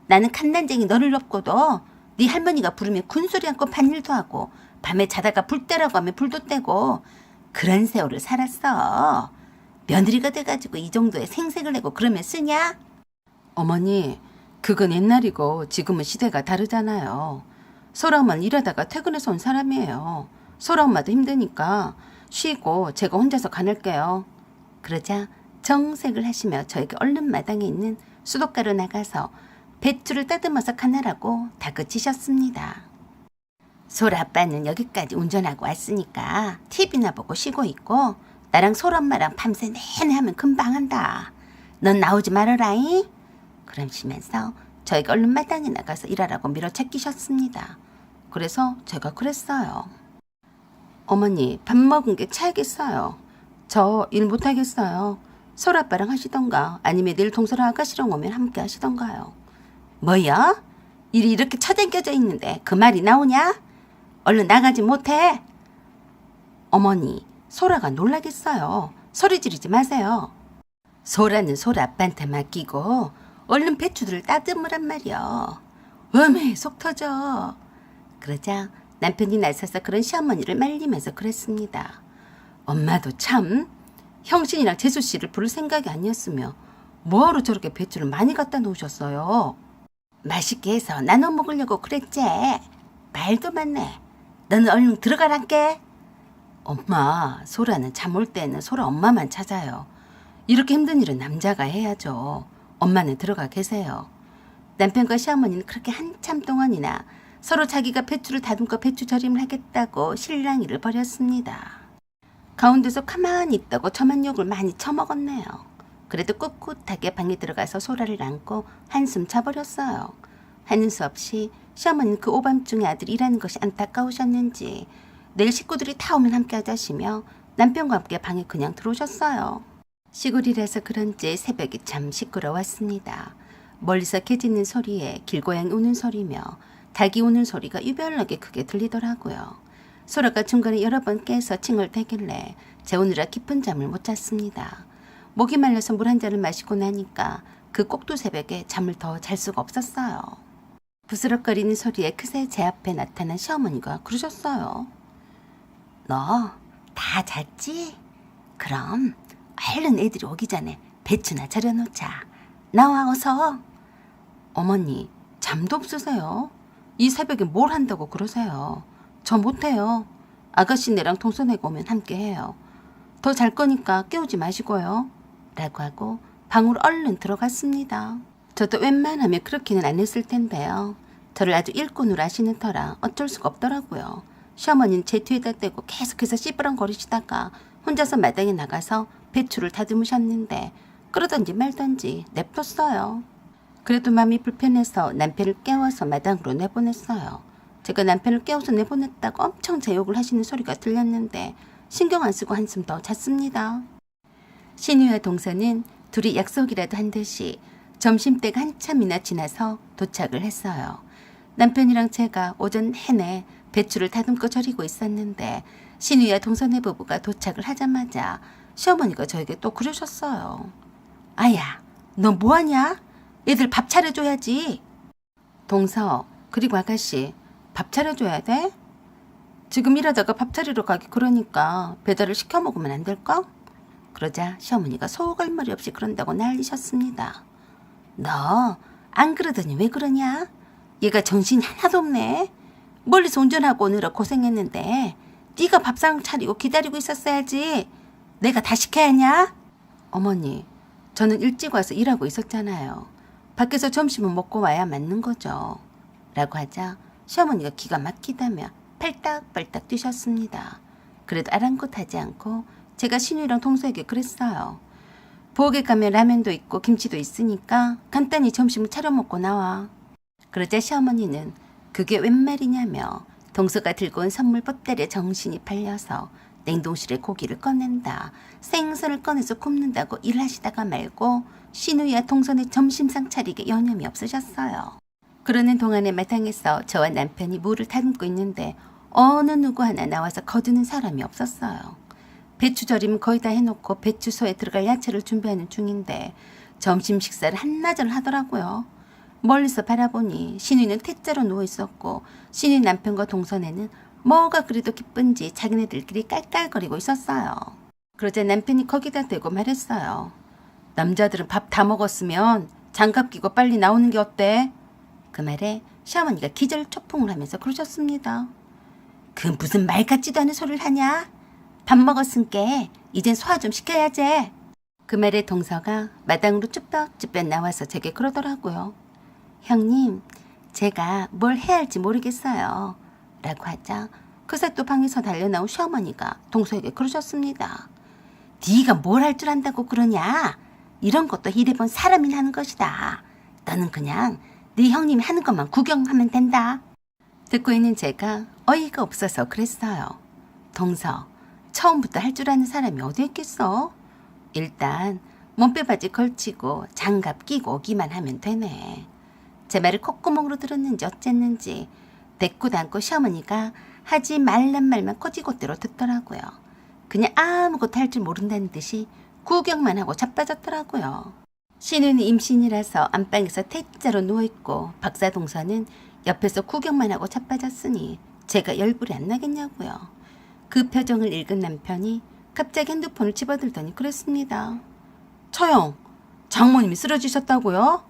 Speaker 1: 나는 갓난쟁이 너를 없고도 네 할머니가 부르면 군소리 않고 밭일도 하고 밤에 자다가 불 때라고 하면 불도 떼고 그런 세월을 살았어. 며느리가 돼가지고 이 정도의 생색을 내고 그러면 쓰냐? 어머니, 그건 옛날이고 지금은 시대가 다르잖아요. 소라 엄마는 일하다가 퇴근해서 온 사람이에요. 소라 엄마도 힘드니까 쉬고 제가 혼자서 가낼게요. 그러자 정색을 하시며 저에게 얼른 마당에 있는 수도가로 나가서 배추를 따듬어서 가느라고 다그치셨습니다. 소라 아빠는 여기까지 운전하고 왔으니까 TV나 보고 쉬고 있고 나랑 소라 엄마랑 밤새 내내 하면 금방 한다. 넌 나오지 말아라잉. 그러시면서 저에게 얼른 마당에 나가서 일하라고 밀어채끼셨습니다. 그래서 제가 그랬어요. 어머니, 밥 먹은 게 차야겠어요. 저 일 못하겠어요. 소라 아빠랑 하시던가 아니면 내일 동서랑 아가씨랑 오면 함께 하시던가요. 뭐야? 일이 이렇게 처댕겨져 있는데 그 말이 나오냐? 얼른 나가지 못해. 어머니, 소라가 놀라겠어요. 소리 지르지 마세요. 소라는 소라 아빠한테 맡기고 얼른 배추들을 따듬으란 말이요. 어메 속 터져. 그러자 남편이 나서서 그런 시어머니를 말리면서 그랬습니다. 엄마도 참 형신이랑 재수씨를 부를 생각이 아니었으며 뭐하러 저렇게 배추를 많이 갖다 놓으셨어요. 맛있게 해서 나눠 먹으려고 그랬지. 말도 많네. 너는 얼른 들어가란께. 엄마, 소라는 잠 올 때는 소라 엄마만 찾아요. 이렇게 힘든 일은 남자가 해야죠. 엄마는 들어가 계세요. 남편과 시어머니는 그렇게 한참 동안이나 서로 자기가 배추를 다듬고 배추 절임을 하겠다고 실랑이를 벌였습니다. 가운데서 가만히 있다고 저만 욕을 많이 처먹었네요. 그래도 꿋꿋하게 방에 들어가서 소라를 안고 한숨 자버렸어요. 하는 수 없이 시어머니는 그 오밤중에 아들이 일하는 것이 안타까우셨는지 내일 식구들이 다 오면 함께 하자시며 남편과 함께 방에 그냥 들어오셨어요. 시골이라서 그런지 새벽이 참 시끄러웠습니다. 멀리서 개 짖는 소리에 길고양이 우는 소리며 닭이 우는 소리가 유별나게 크게 들리더라고요. 소라가 중간에 여러 번 깨서 칭얼대길래 재우느라 깊은 잠을 못 잤습니다. 목이 말라서 물 한 잔을 마시고 나니까 그 꼭두 새벽에 잠을 더 잘 수가 없었어요. 부스럭거리는 소리에 그새 제 앞에 나타난 시어머니가 그러셨어요. 너 다 잤지? 그럼 얼른 애들이 오기 전에 배추나 절여놓자. 나와 어서. 어머니, 잠도 없으세요? 이 새벽에 뭘 한다고 그러세요? 저 못해요. 아가씨네랑 동서내고 오면 함께 해요. 더 잘 거니까 깨우지 마시고요. 라고 하고 방으로 얼른 들어갔습니다. 저도 웬만하면 그렇게는 안 했을 텐데요. 저를 아주 일꾼으로 아시는 터라 어쩔 수가 없더라고요. 시어머니는 제 뒤에다 대고 계속해서 씨부렁거리시다가 혼자서 마당에 나가서 배추를 다듬으셨는데 그러던지 말던지 냅뒀어요. 그래도 마음이 불편해서 남편을 깨워서 마당으로 내보냈어요. 제가 남편을 깨워서 내보냈다고 엄청 제 욕을 하시는 소리가 들렸는데 신경 안 쓰고 한숨 더 잤습니다. 신우와 동서는 둘이 약속이라도 한 듯이 점심때가 한참이나 지나서 도착을 했어요. 남편이랑 제가 오전 내내 배추를 다듬고 절이고 있었는데 신우와 동서네 부부가 도착을 하자마자 시어머니가 저에게 또 그러셨어요. 아야, 너 뭐하냐? 애들 밥 차려줘야지. 동서, 그리고 아가씨, 밥 차려줘야 돼? 지금 일하다가 밥 차리러 가기 그러니까 배달을 시켜 먹으면 안 될까? 그러자 시어머니가 소갈머리 없이 그런다고 난리셨습니다. 너 안 그러더니 왜 그러냐? 얘가 정신이 하나도 없네. 멀리서 운전하고 오느라 고생했는데 네가 밥상 차리고 기다리고 있었어야지. 내가 다 시켜야 하냐? 어머니, 저는 일찍 와서 일하고 있었잖아요. 밖에서 점심은 먹고 와야 맞는 거죠. 라고 하자 시어머니가 기가 막히다며 팔딱팔딱 뛰셨습니다. 그래도 아랑곳하지 않고 제가 신우랑 동서에게 그랬어요. 부엌에 가면 라면도 있고 김치도 있으니까 간단히 점심을 차려 먹고 나와. 그러자 시어머니는 그게 웬 말이냐며 동서가 들고 온 선물 보따리에 정신이 팔려서 냉동실에 고기를 꺼낸다, 생선을 꺼내서 굽는다고 일하시다가 말고 신우야 동선의 점심상 차리게 여념이 없으셨어요. 그러는 동안에 마당에서 저와 남편이 물을 다듬고 있는데 어느 누구 하나 나와서 거두는 사람이 없었어요. 배추절임 거의 다 해놓고 배추소에 들어갈 야채를 준비하는 중인데 점심 식사를 한나절 하더라고요. 멀리서 바라보니 신우는 태자로 누워있었고 신우 남편과 동선에는 뭐가 그리도 기쁜지 자기네들끼리 깔깔거리고 있었어요. 그러자 남편이 거기다 대고 말했어요. 남자들은 밥 다 먹었으면 장갑 끼고 빨리 나오는 게 어때? 그 말에 시어머니가 기절초풍을 하면서 그러셨습니다. 그 무슨 말 같지도 않은 소리를 하냐? 밥 먹었으니까 이젠 소화 좀 시켜야지. 그 말에 동서가 마당으로 쭈뼛쭈뼛 나와서 제게 그러더라고요. 형님, 제가 뭘 해야 할지 모르겠어요. 라고 하자 그새 또 방에서 달려나온 시어머니가 동서에게 그러셨습니다. 네가 뭘 할 줄 안다고 그러냐? 이런 것도 일해본 사람이 하는 것이다. 너는 그냥 네 형님이 하는 것만 구경하면 된다. 듣고 있는 제가 어이가 없어서 그랬어요. 동서, 처음부터 할 줄 아는 사람이 어디 있겠어? 일단 몸빼바지 걸치고 장갑 끼고 오기만 하면 되네. 제 말을 콧구멍으로 들었는지 어쨌는지 대꾸도 않고 시어머니가 하지 말란 말만 꼬지곳대로 듣더라고요. 그냥 아무것도 할 줄 모른다는 듯이 구경만 하고 자빠졌더라고요. 신우는 임신이라서 안방에서 태자로 누워있고 박사동서는 옆에서 구경만 하고 자빠졌으니 제가 열불이 안 나겠냐고요. 그 표정을 읽은 남편이 갑자기 핸드폰을 집어들더니 그랬습니다. 처형, 장모님이 쓰러지셨다고요?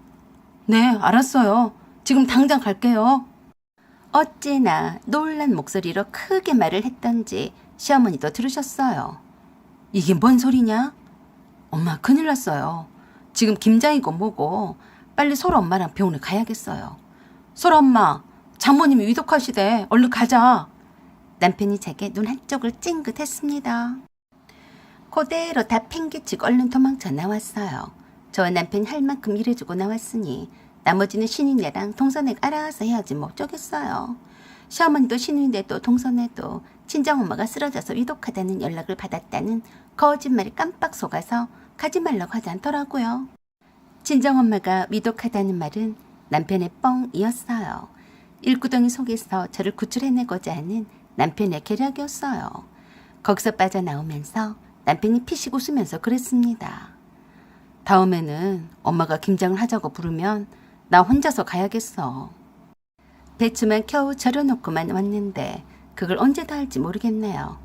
Speaker 1: 네, 알았어요. 지금 당장 갈게요. 어찌나 놀란 목소리로 크게 말을 했던지 시어머니도 들으셨어요. 이게 뭔 소리냐? 엄마 큰일 났어요. 지금 김장이고 뭐고 빨리 소라 엄마랑 병원에 가야겠어요. 소라 엄마, 장모님이 위독하시대. 얼른 가자. 남편이 제게 눈 한쪽을 찡긋했습니다. 그대로 다 팽개치고 얼른 도망쳐 나왔어요. 저와 남편이 할 만큼 일해주고 나왔으니 나머지는 신인네랑 동선애가 알아서 해야지 뭐 어쩌겠어요. 시어머니도 신인네도 동선애도 친정엄마가 쓰러져서 위독하다는 연락을 받았다는 거짓말에 깜빡 속아서 가지 말라고 하지 않더라고요. 친정엄마가 위독하다는 말은 남편의 뻥이었어요. 일구덩이 속에서 저를 구출해내고자 하는 남편의 계략이었어요. 거기서 빠져나오면서 남편이 피식 웃으면서 그랬습니다. 다음에는 엄마가 김장을 하자고 부르면 나 혼자서 가야겠어. 배추만 겨우 절여놓고만 왔는데 그걸 언제 다 할지 모르겠네요.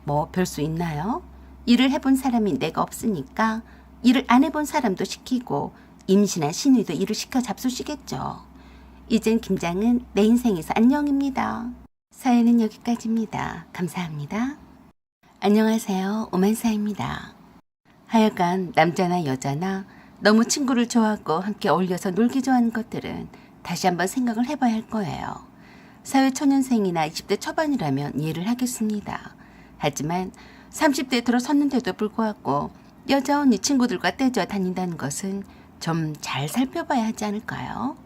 Speaker 1: 뭐 별 수 있나요? 일을 해본 사람이 내가 없으니까 일을 안 해본 사람도 시키고 임신한 신우도 일을 시켜 잡수시겠죠. 이젠 김장은 내 인생에서 안녕입니다. 사연은 여기까지입니다. 감사합니다. 안녕하세요. 오만사입니다. 하여간 남자나 여자나 너무 친구를 좋아하고 함께 어울려서 놀기 좋아하는 것들은 다시 한번 생각을 해봐야 할 거예요. 사회초년생이나 20대 초반이라면 이해를 하겠습니다. 하지만 30대에 들어섰는데도 불구하고 여자 언니 친구들과 떼져 다닌다는 것은 좀 잘 살펴봐야 하지 않을까요?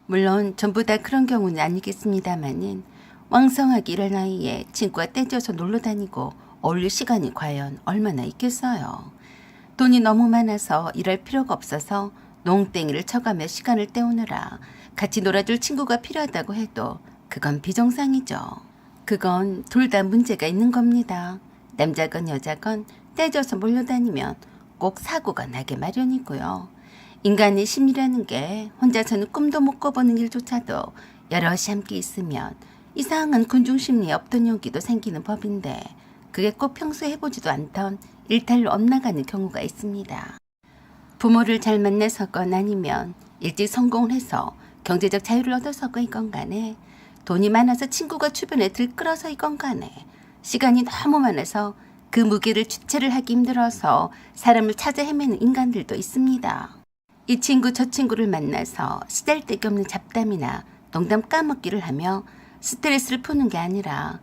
Speaker 1: 물론 전부 다 그런 경우는 아니겠습니다마는 왕성하게 일할 나이에 친구와 떼져서 놀러 다니고 어울릴 시간이 과연 얼마나 있겠어요. 돈이 너무 많아서 일할 필요가 없어서 농땡이를 쳐가며 시간을 때우느라 같이 놀아줄 친구가 필요하다고 해도 그건 비정상이죠. 그건 둘 다 문제가 있는 겁니다. 남자건 여자건 떼져서 몰려다니면 꼭 사고가 나게 마련이고요. 인간의 심리라는 게 혼자서는 꿈도 못 꿔보는 일조차도 여럿이 함께 있으면 이상한 군중심리에 없던 용기도 생기는 법인데 그게 꼭 평소에 해보지도 않던 일탈로 엇나가는 경우가 있습니다. 부모를 잘 만나서건 아니면 일찍 성공을 해서 경제적 자유를 얻어서건 간에 돈이 많아서 친구가 주변에 들끓어서건 간에 시간이 너무 많아서 그 무게를 주체를 하기 힘들어서 사람을 찾아 헤매는 인간들도 있습니다. 이 친구 저 친구를 만나서 쓰잘데기 없는 잡담이나 농담 까먹기를 하며 스트레스를 푸는 게 아니라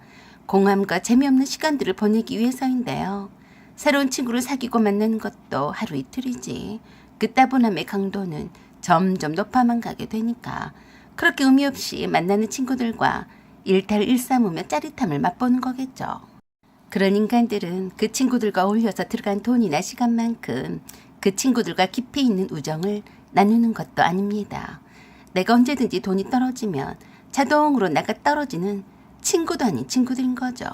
Speaker 1: 공함과 재미없는 시간들을 보내기 위해서인데요. 새로운 친구를 사귀고 만나는 것도 하루 이틀이지 그 따분함의 강도는 점점 높아만 가게 되니까 그렇게 의미 없이 만나는 친구들과 일탈일삼으며 짜릿함을 맛보는 거겠죠. 그런 인간들은 그 친구들과 어울려서 들어간 돈이나 시간만큼 그 친구들과 깊이 있는 우정을 나누는 것도 아닙니다. 내가 언제든지 돈이 떨어지면 자동으로 나가 떨어지는 친구도 아닌 친구들인 거죠.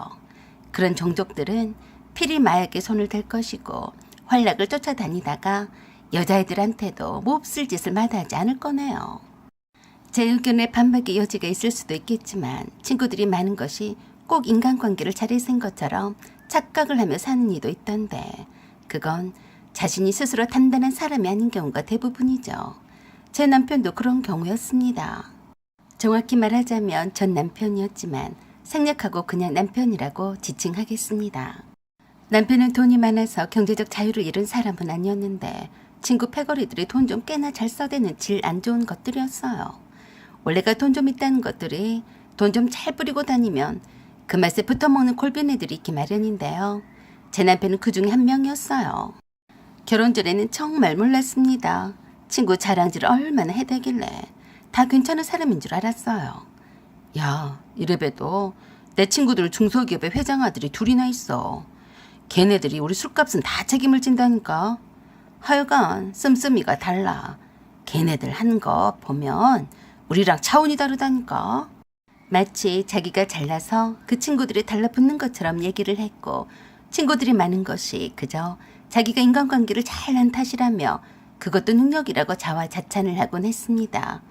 Speaker 1: 그런 종족들은 필히 마약에 손을 댈 것이고 활락을 쫓아다니다가 여자애들한테도 몹쓸 짓을 마다하지 않을 거네요. 제 의견에 반박의 여지가 있을 수도 있겠지만 친구들이 많은 것이 꼭 인간관계를 잘해쓴 것처럼 착각을 하며 사는 이도 있던데 그건 자신이 스스로 단단한 사람이 아닌 경우가 대부분이죠. 제 남편도 그런 경우였습니다. 정확히 말하자면 전 남편이었지만 생략하고 그냥 남편이라고 지칭하겠습니다. 남편은 돈이 많아서 경제적 자유를 잃은 사람은 아니었는데 친구 패거리들이 돈 좀 꽤나 잘 써대는 질 안 좋은 것들이었어요. 원래가 돈 좀 있다는 것들이 돈 좀 잘 뿌리고 다니면 그 맛에 붙어먹는 골빈 애들이 있기 마련인데요. 제 남편은 그 중에 한 명이었어요. 결혼 전에는 정말 몰랐습니다. 친구 자랑질을 얼마나 해대길래 다 괜찮은 사람인 줄 알았어요. 야, 이래봬도 내 친구들 중소기업의 회장 아들이 둘이나 있어. 걔네들이 우리 술값은 다 책임을 진다니까. 하여간 씀씀이가 달라. 걔네들 하는 거 보면 우리랑 차원이 다르다니까. 마치 자기가 잘나서 그 친구들이 달라붙는 것처럼 얘기를 했고 친구들이 많은 것이 그저 자기가 인간관계를 잘한 탓이라며 그것도 능력이라고 자화자찬을 하곤 했습니다.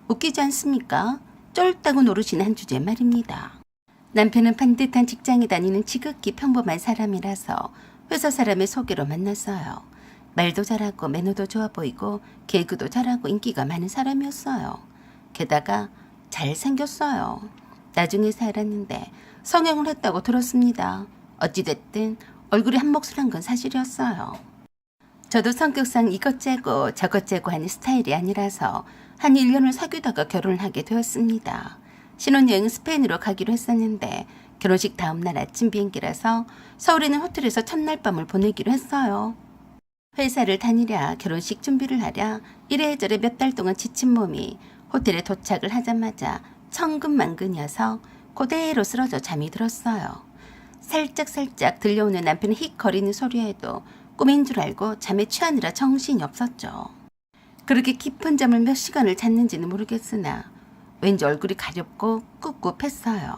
Speaker 1: 웃기지 않습니까? 쫄다고 노르시는 한 주제 말입니다. 남편은 반듯한 직장에 다니는 지극히 평범한 사람이라서 회사 사람의 소개로 만났어요. 말도 잘하고 매너도 좋아 보이고 개그도 잘하고 인기가 많은 사람이었어요. 게다가 잘생겼어요. 나중에서 알았는데 성형을 했다고 들었습니다. 어찌됐든 얼굴이 한 몫을 한 건 사실이었어요. 저도 성격상 이것째고 저것째고 하는 스타일이 아니라서 한 1년을 사귀다가 결혼을 하게 되었습니다. 신혼여행은 스페인으로 가기로 했었는데 결혼식 다음날 아침 비행기라서 서울에 있는 호텔에서 첫날 밤을 보내기로 했어요. 회사를 다니랴 결혼식 준비를 하랴 이래저래 몇 달 동안 지친 몸이 호텔에 도착을 하자마자 천근만근이어서 그대로 쓰러져 잠이 들었어요. 살짝살짝 들려오는 남편의 힉거리는 소리에도 꿈인 줄 알고 잠에 취하느라 정신이 없었죠. 그렇게 깊은 잠을 몇 시간을 잤는지는 모르겠으나 왠지 얼굴이 가렵고 꿉꿉했어요.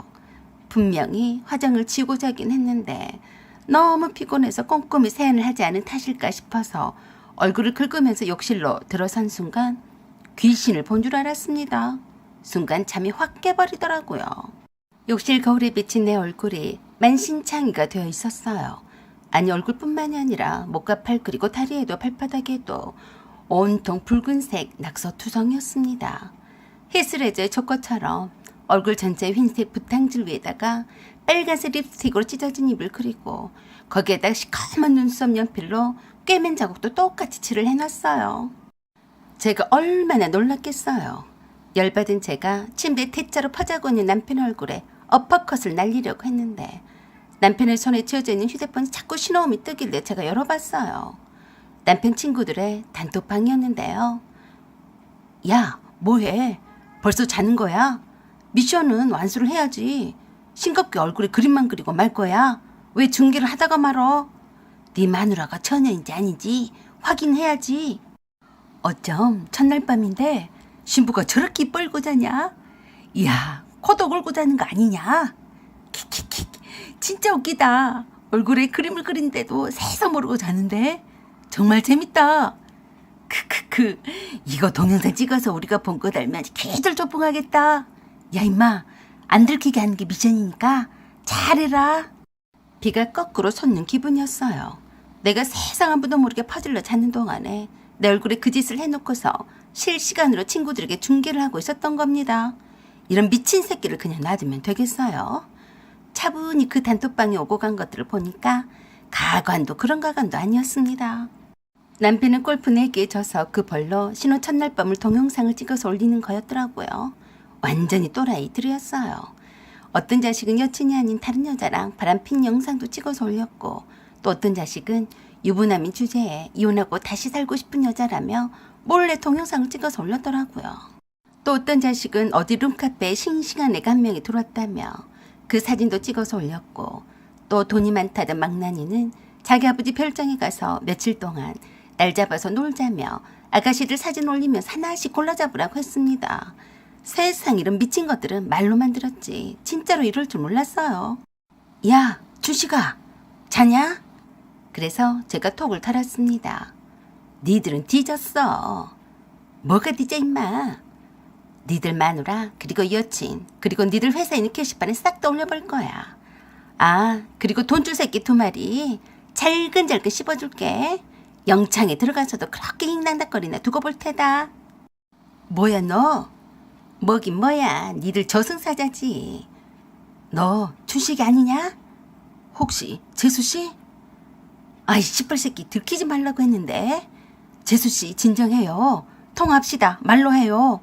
Speaker 1: 분명히 화장을 지우고 자긴 했는데 너무 피곤해서 꼼꼼히 세안을 하지 않은 탓일까 싶어서 얼굴을 긁으면서 욕실로 들어선 순간 귀신을 본 줄 알았습니다. 순간 잠이 확 깨버리더라고요. 욕실 거울에 비친 내 얼굴이 만신창이가 되어 있었어요. 아니 얼굴뿐만이 아니라 목과 팔 그리고 다리에도 발바닥에도 온통 붉은색 낙서투성이었습니다. 히스레저의 조커처럼 얼굴 전체에 흰색 붓탕질 위에다가 빨간색 립스틱으로 찢어진 입을 그리고 거기에다 시커먼 눈썹 연필로 꿰맨 자국도 똑같이 칠을 해놨어요. 제가 얼마나 놀랐겠어요. 열받은 제가 침대 대자로 퍼자고 있는 남편 얼굴에 어퍼컷을 날리려고 했는데 남편의 손에 쥐어져 있는 휴대폰이 자꾸 신호음이 뜨길래 제가 열어봤어요. 남편 친구들의 단톡방이었는데요. 야, 뭐해? 벌써 자는 거야? 미션은 완수를 해야지. 싱겁게 얼굴에 그림만 그리고 말 거야. 왜 중계를 하다가 말어? 네 마누라가 처녀인지 아닌지 확인해야지. 어쩜 첫날 밤인데 신부가 저렇게 뻘고 자냐? 이야, 코도 골고 자는 거 아니냐? 킥킥킥, 진짜 웃기다. 얼굴에 그림을 그린데도 새서 모르고 자는데 정말 재밌다. 크크크, 이거 동영상 찍어서 우리가 본 거 달면 개들 조풍하겠다. 야 임마, 안 들키게 하는 게 미션이니까 잘해라. 비가 거꾸로 솟는 기분이었어요. 내가 세상 한 번도 모르게 퍼질러 자는 동안에 내 얼굴에 그 짓을 해놓고서 실시간으로 친구들에게 중계를 하고 있었던 겁니다. 이런 미친 새끼를 그냥 놔두면 되겠어요. 차분히 그 단톡방에 오고 간 것들을 보니까 가관도 그런 가관도 아니었습니다. 남편은 골프 4개에 져서 그 벌로 신혼 첫날 밤을 동영상을 찍어서 올리는 거였더라고요. 완전히 또라이들이었어요. 어떤 자식은 여친이 아닌 다른 여자랑 바람핀 영상도 찍어서 올렸고 또 어떤 자식은 유부남인 주제에 이혼하고 다시 살고 싶은 여자라며 몰래 동영상을 찍어서 올렸더라고요. 또 어떤 자식은 어디 룸카페에 싱싱한 애가 한 명이 들어왔다며 그 사진도 찍어서 올렸고 또 돈이 많다던 망나니는 자기 아버지 별장에 가서 며칠 동안 날 잡아서 놀자며 아가씨들 사진 올리면서 하나씩 골라 잡으라고 했습니다. 세상 이런 미친 것들은 말로만 들었지 진짜로 이럴 줄 몰랐어요. 야, 주식아, 자냐? 그래서 제가 톡을 달았습니다. 니들은 뒤졌어. 뭐가 뒤져 임마. 니들 마누라 그리고 여친 그리고 니들 회사에 있는 게시판에 싹 다 올려볼 거야. 아, 그리고 돈줄 새끼 2마리 잘근잘근 씹어줄게. 영창에 들어가서도 그렇게 힝당닥거리나 두고 볼 테다. 뭐야 너? 뭐긴 뭐야, 니들 저승사자지. 너 춘식이 아니냐? 혹시 재수씨? 아이 씨발새끼 들키지 말라고 했는데. 재수씨 진정해요. 통화합시다. 말로 해요.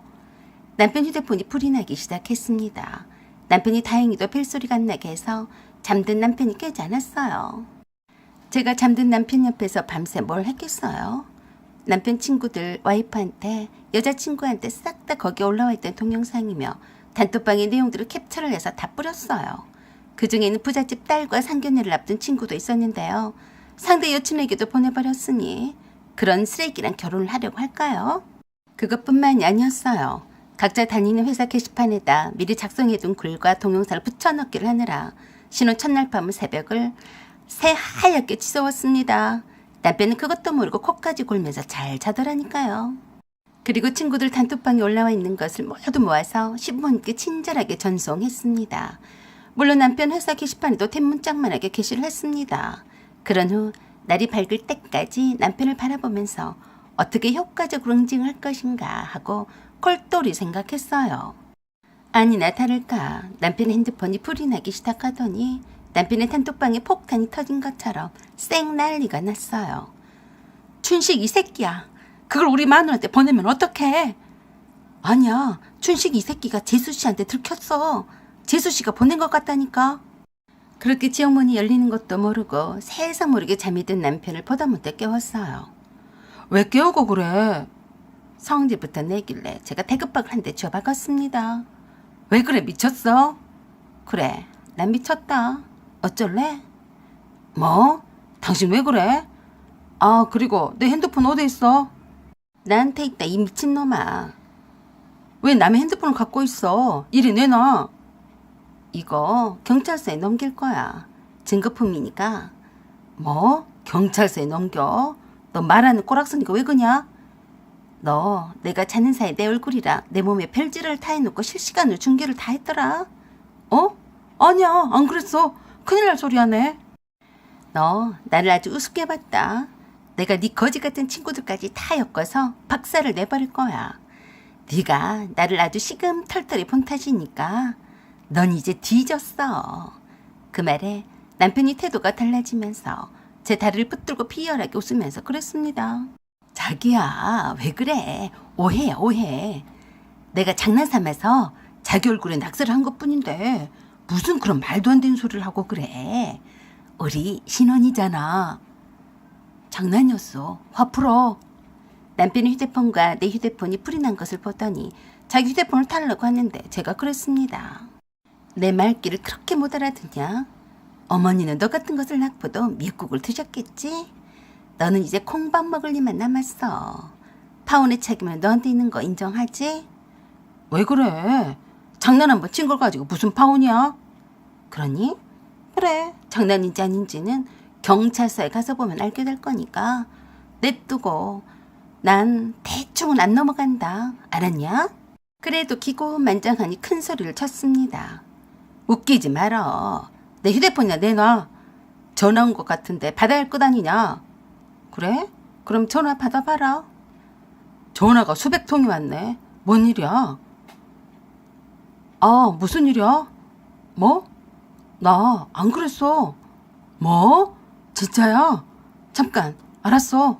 Speaker 1: 남편 휴대폰이 불이 나기 시작했습니다. 남편이 다행히도 벨소리가 안 나게 해서 잠든 남편이 깨지 않았어요. 제가 잠든 남편 옆에서 밤새 뭘 했겠어요? 남편 친구들 와이프한테 여자친구한테 싹 다 거기 올라와 있던 동영상이며 단톡방의 내용들을 캡처를 해서 다 뿌렸어요. 그중에는 부잣집 딸과 상견례를 앞둔 친구도 있었는데요. 상대 여친에게도 보내버렸으니 그런 쓰레기랑 결혼을 하려고 할까요? 그것뿐만이 아니었어요. 각자 다니는 회사 게시판에다 미리 작성해둔 글과 동영상을 붙여넣기를 하느라 신혼 첫날 밤 새벽을 새하얗게 치서웠습니다. 남편은 그것도 모르고 코까지 골면서 잘 자더라니까요. 그리고 친구들 단톡방에 올라와 있는 것을 모두 모아서 시부모님께 친절하게 전송했습니다. 물론 남편 회사 게시판에도 대문짝만하게 게시를 했습니다. 그런 후 날이 밝을 때까지 남편을 바라보면서 어떻게 효과적으로 응징할 것인가 하고 꼴똘히 생각했어요. 아니나 다를까 남편의 핸드폰이 불이 나기 시작하더니 남편의 단톡방에 폭탄이 터진 것처럼 쌩 난리가 났어요. 춘식 이 새끼야. 그걸 우리 마누라한테 보내면 어떡해? 아니야. 춘식 이 새끼가 재수씨한테 들켰어. 재수씨가 보낸 것 같다니까. 그렇게 지옥문이 열리는 것도 모르고 세상 모르게 잠이 든 남편을 보다 못해 깨웠어요. 왜 깨우고 그래? 성질부터 내길래 제가 대급박을 한 대 줘박았습니다. 왜 그래 미쳤어? 그래 난 미쳤다. 어쩔래? 뭐? 당신 왜 그래? 아 그리고 내 핸드폰 어디 있어? 나한테 있다 이 미친놈아. 왜 남의 핸드폰을 갖고 있어? 이리 내놔. 이거 경찰서에 넘길 거야. 증거품이니까. 뭐? 경찰서에 넘겨? 너 말하는 꼬락서니까 왜 그냐? 너 내가 자는 사이에 내 얼굴이랑 내 몸에 별지를 다 해놓고 실시간으로 중계를 다 했더라. 어? 아니야 안 그랬어. 큰일 날 소리 하네. 너 나를 아주 우습게 봤다. 내가 네 거지 같은 친구들까지 다 엮어서 박살을 내버릴 거야. 네가 나를 아주 시금털털이 본 탓이니까 넌 이제 뒤졌어. 그 말에 남편이 태도가 달라지면서 제 다리를 붙들고 비열하게 웃으면서 그랬습니다. 자기야 왜 그래. 오해야 오해. 내가 장난삼아서 자기 얼굴에 낙서를 한 것뿐인데 무슨 그런 말도 안 되는 소리를 하고 그래. 우리 신혼이잖아. 장난이었어. 화 풀어. 남편의 휴대폰과 내 휴대폰이 불이 난 것을 보더니 자기 휴대폰을 달라고 하는데 제가 그랬습니다. 내 말귀를 그렇게 못 알아듣냐? 어머니는 너 같은 것을 낳고도 미역국을 드셨겠지? 너는 이제 콩밥 먹을 일만 남았어. 파혼의 책임은 너한테 있는 거 인정하지? 왜 그래? 장난 한번 친 걸 가지고 무슨 파혼이야? 그러니? 그래. 장난인지 아닌지는 경찰서에 가서 보면 알게 될 거니까 냅두고 난 대충은 안 넘어간다. 알았냐? 그래도 기고만장하니 큰 소리를 쳤습니다. 웃기지 말어. 내 휴대폰이나 내놔. 전화 온 것 같은데 받아야 할 것 아니냐? 그래? 그럼 전화 받아봐라. 전화가 수백 통이 왔네. 뭔 일이야? 아, 무슨 일이야? 뭐? 나 안 그랬어. 뭐? 진짜야? 잠깐, 알았어.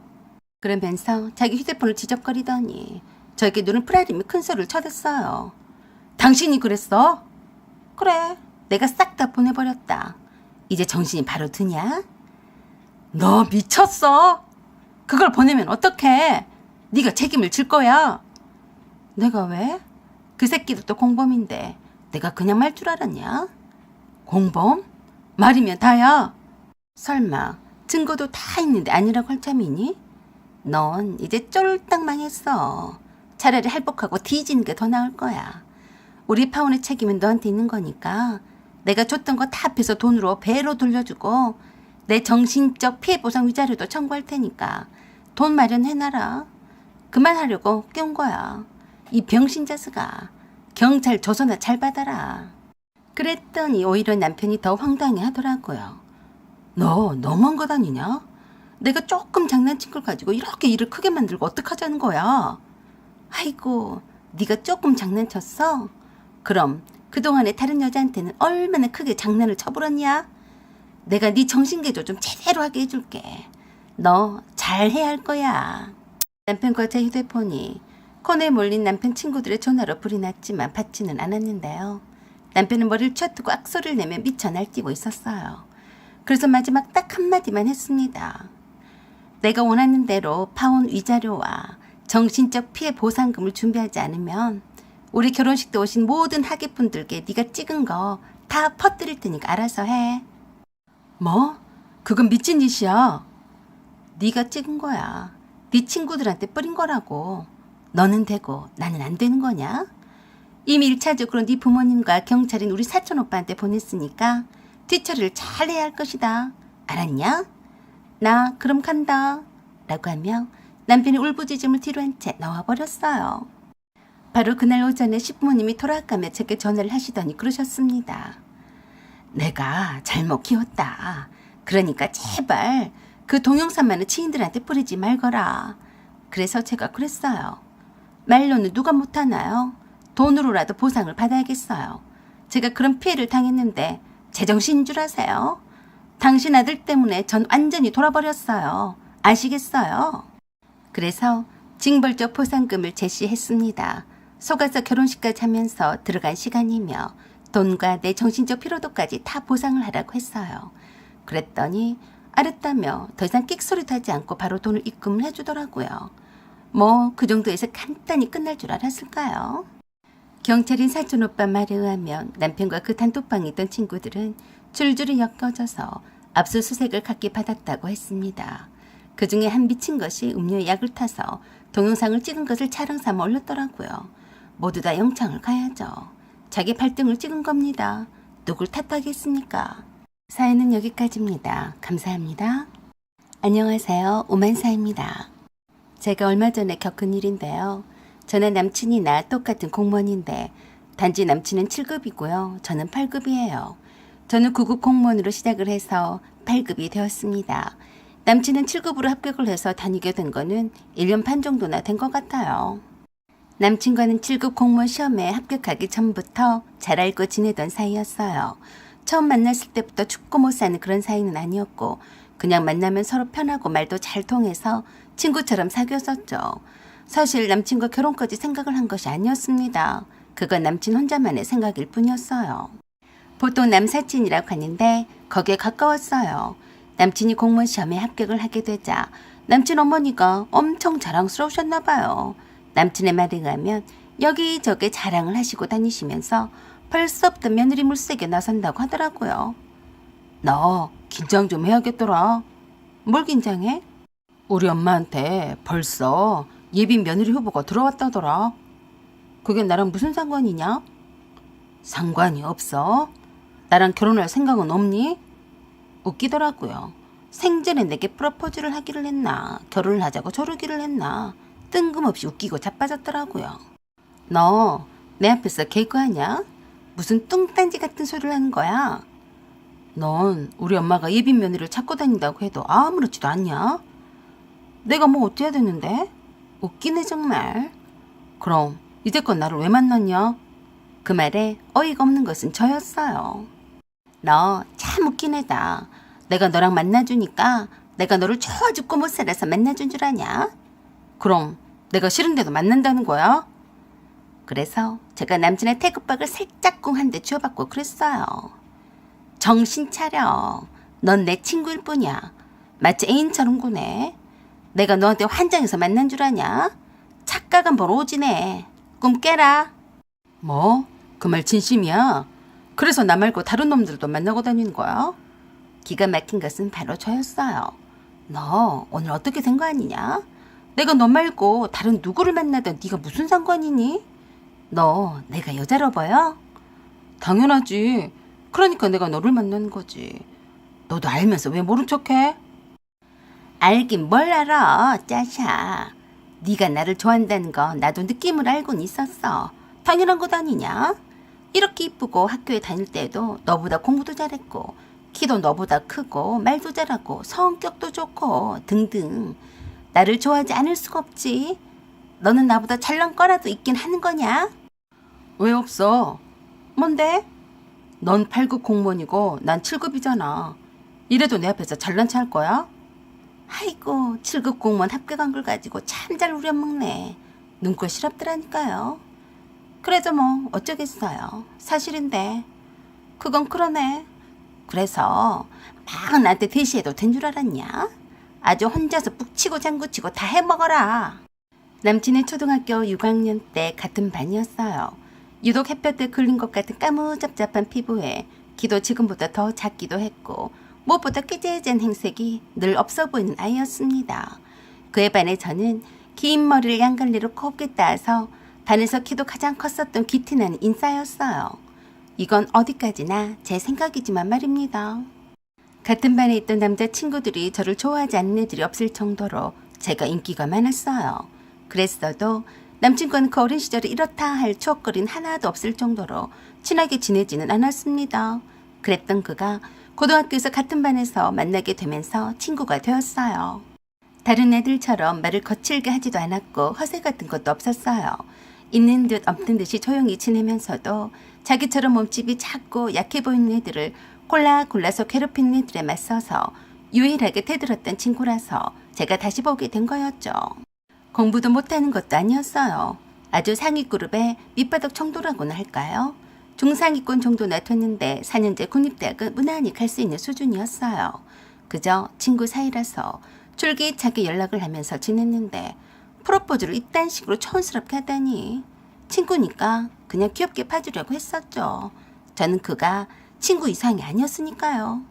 Speaker 1: 그러면서 자기 휴대폰을 지적거리더니 저에게 눈을 프라림이 큰 소리를 쳐댔어요. 당신이 그랬어? 그래, 내가 싹 다 보내버렸다. 이제 정신이 바로 드냐? 너 미쳤어? 그걸 보내면 어떡해? 네가 책임을 질 거야. 내가 왜? 그 새끼도 또 공범인데 내가 그냥 말 줄 알았냐? 공범? 말이면 다야. 설마 증거도 다 있는데 아니라고 할 참이니? 넌 이제 쫄딱 망했어. 차라리 할복하고 뒤지는 게 더 나을 거야. 우리 파혼의 책임은 너한테 있는 거니까 내가 줬던 거 다 합해서 돈으로 배로 돌려주고 내 정신적 피해 보상 위자료도 청구할 테니까 돈 마련해놔라. 그만하려고 깨운 거야. 이 병신 자스가. 경찰 조서나 잘 받아라. 그랬더니 오히려 남편이 더 황당해 하더라고요. 너 너무한 것 아니냐? 내가 조금 장난친 걸 가지고 이렇게 일을 크게 만들고 어떡하자는 거야? 아이고, 네가 조금 장난쳤어? 그럼 그동안에 다른 여자한테는 얼마나 크게 장난을 쳐버렸냐? 내가 네 정신개조 좀 제대로 하게 해줄게. 너 잘해야 할 거야. 남편과 제 휴대폰이 코너에 몰린 남편 친구들의 전화로 불이 났지만 받지는 않았는데요. 남편은 머리를 쥐어뜨고 악소리를 내며 미쳐 날뛰고 있었어요. 그래서 마지막 딱 한마디만 했습니다. 내가 원하는 대로 파온 위자료와 정신적 피해 보상금을 준비하지 않으면 우리 결혼식 때 오신 모든 하객분들께 네가 찍은 거 다 퍼뜨릴 테니까 알아서 해. 뭐? 그건 미친 짓이야. 네가 찍은 거야. 네 친구들한테 뿌린 거라고. 너는 되고 나는 안 되는 거냐? 이미 1차적으로 네 부모님과 경찰인 우리 사촌 오빠한테 보냈으니까 뒤처리를 잘 해야 할 것이다. 알았냐? 나 그럼 간다. 라고 하며 남편이 울부짖음을 뒤로 한 채 나와버렸어요. 바로 그날 오전에 시부모님이 돌아가며 제게 전화를 하시더니 그러셨습니다. 내가 잘못 키웠다. 그러니까 제발 그 동영상만은 지인들한테 뿌리지 말거라. 그래서 제가 그랬어요. 말로는 누가 못하나요? 돈으로라도 보상을 받아야겠어요. 제가 그런 피해를 당했는데 제정신인 줄 아세요? 당신 아들 때문에 전 완전히 돌아버렸어요. 아시겠어요? 그래서 징벌적 보상금을 제시했습니다. 속아서 결혼식까지 하면서 들어간 시간이며 돈과 내 정신적 피로도까지 다 보상을 하라고 했어요. 그랬더니 알았다며 더 이상 끽소리도 하지 않고 바로 돈을 입금을 해주더라고요. 뭐 그 정도에서 간단히 끝날 줄 알았을까요? 경찰인 사촌 오빠 말에 의하면 남편과 그 단톡방에 있던 친구들은 줄줄이 엮어져서 압수수색을 각기 받았다고 했습니다. 그 중에 한 미친 것이 음료에 약을 타서 동영상을 찍은 것을 촬영 삼아 올렸더라고요. 모두 다 영창을 가야죠. 자기 발등을 찍은 겁니다. 누굴 탓하겠습니까? 사연은 여기까지입니다. 감사합니다. 안녕하세요. 오만사입니다. 제가 얼마 전에 겪은 일인데요. 저는 남친이 나 똑같은 공무원인데 단지 남친은 7급이고요. 저는 8급이에요. 저는 9급 공무원으로 시작을 해서 8급이 되었습니다. 남친은 7급으로 합격을 해서 다니게 된 거는 1년 반 정도나 된 것 같아요. 남친과는 7급 공무원 시험에 합격하기 전부터 잘 알고 지내던 사이였어요. 처음 만났을 때부터 죽고 못 사는 그런 사이는 아니었고 그냥 만나면 서로 편하고 말도 잘 통해서 친구처럼 사귀었었죠. 사실 남친과 결혼까지 생각을 한 것이 아니었습니다. 그건 남친 혼자만의 생각일 뿐이었어요. 보통 남사친이라고 하는데 거기에 가까웠어요. 남친이 공무원 시험에 합격을 하게 되자 남친 어머니가 엄청 자랑스러우셨나 봐요. 남친의 말에 의하면 여기저기 자랑을 하시고 다니시면서 벌써부터 며느리 물색에 나선다고 하더라고요. 너 긴장 좀 해야겠더라. 뭘 긴장해? 우리 엄마한테 벌써 예비 며느리 후보가 들어왔다더라. 그게 나랑 무슨 상관이냐? 상관이 없어. 나랑 결혼할 생각은 없니? 웃기더라고요. 생전에 내게 프로포즈를 하기를 했나 결혼을 하자고 조르기를 했나 뜬금없이 웃기고 자빠졌더라고요. 너 내 앞에서 개그하냐? 무슨 뚱딴지 같은 소리를 하는 거야? 넌 우리 엄마가 예비 며느리를 찾고 다닌다고 해도 아무렇지도 않냐? 내가 뭐 어때야 되는데? 웃기네 정말. 그럼 이제껏 나를 왜 만났냐? 그 말에 어이가 없는 것은 저였어요. 너 참 웃긴 애다. 내가 너랑 만나주니까 내가 너를 좋아 죽고 못 살아서 만나준 줄 아냐? 그럼 내가 싫은데도 만난다는 거야? 그래서 제가 남친의 태극박을 살짝 꿍 한 대 쥐어받고 그랬어요. 정신 차려. 넌 내 친구일 뿐이야. 마치 애인처럼 구네. 내가 너한테 환장해서 만난 줄 아냐? 착각은 뭘 오지네. 꿈 깨라. 뭐? 그 말 진심이야? 그래서 나 말고 다른 놈들도 만나고 다니는 거야? 기가 막힌 것은 바로 저였어요. 너 오늘 어떻게 된 거 아니냐? 내가 너 말고 다른 누구를 만나든 네가 무슨 상관이니? 너 내가 여자로 보여? 당연하지. 그러니까 내가 너를 만나는 거지. 너도 알면서 왜 모른 척해? 알긴 뭘 알아, 짜샤. 네가 나를 좋아한다는 거 나도 느낌을 알고는 있었어. 당연한 것 아니냐? 이렇게 이쁘고 학교에 다닐 때도 너보다 공부도 잘했고 키도 너보다 크고 말도 잘하고 성격도 좋고 등등. 나를 좋아하지 않을 수가 없지. 너는 나보다 잘난 거라도 있긴 하는 거냐? 왜 없어? 뭔데? 넌 8급 공무원이고 난 7급이잖아. 이래도 내 앞에서 잘난 체 할 거야? 아이고, 7급 공무원 합격한 걸 가지고 참 잘 우려먹네. 눈꼴 시럽더라니까요. 그래도 뭐 어쩌겠어요. 사실인데. 그건 그러네. 그래서 막 나한테 대시해도 된 줄 알았냐? 아주 혼자서 북치고 장구치고 다 해먹어라. 남친의 초등학교 6학년 때 같은 반이었어요. 유독 햇볕에 걸린 것 같은 까무잡잡한 피부에 키도 지금보다 더 작기도 했고 무엇보다 꾀재재한 행색이 늘 없어 보이는 아이였습니다. 그에 반해 저는 긴 머리를 양갈래로 곱게 따서 반에서 키도 가장 컸었던 귀티나는 인싸였어요. 이건 어디까지나 제 생각이지만 말입니다. 같은 반에 있던 남자친구들이 저를 좋아하지 않는 애들이 없을 정도로 제가 인기가 많았어요. 그랬어도 남친과는 그 어린 시절에 이렇다 할 추억거리는 하나도 없을 정도로 친하게 지내지는 않았습니다. 그랬던 그가 고등학교에서 같은 반에서 만나게 되면서 친구가 되었어요. 다른 애들처럼 말을 거칠게 하지도 않았고 허세 같은 것도 없었어요. 있는 듯 없는 듯이 조용히 지내면서도 자기처럼 몸집이 작고 약해 보이는 애들을 골라서 괴롭히는 애들에 맞서서 유일하게 대들었던 친구라서 제가 다시 보게 된 거였죠. 공부도 못하는 것도 아니었어요. 아주 상위 그룹의 밑바닥 정도라고나 할까요? 중상위권 정도나 됐는데 4년제 국립대학은 무난히 갈 수 있는 수준이었어요. 그저 친구 사이라서 줄기차게 연락을 하면서 지냈는데 프로포즈를 이딴 식으로 촌스럽게 하다니. 친구니까 그냥 귀엽게 봐주려고 했었죠. 저는 그가 친구 이상이 아니었으니까요.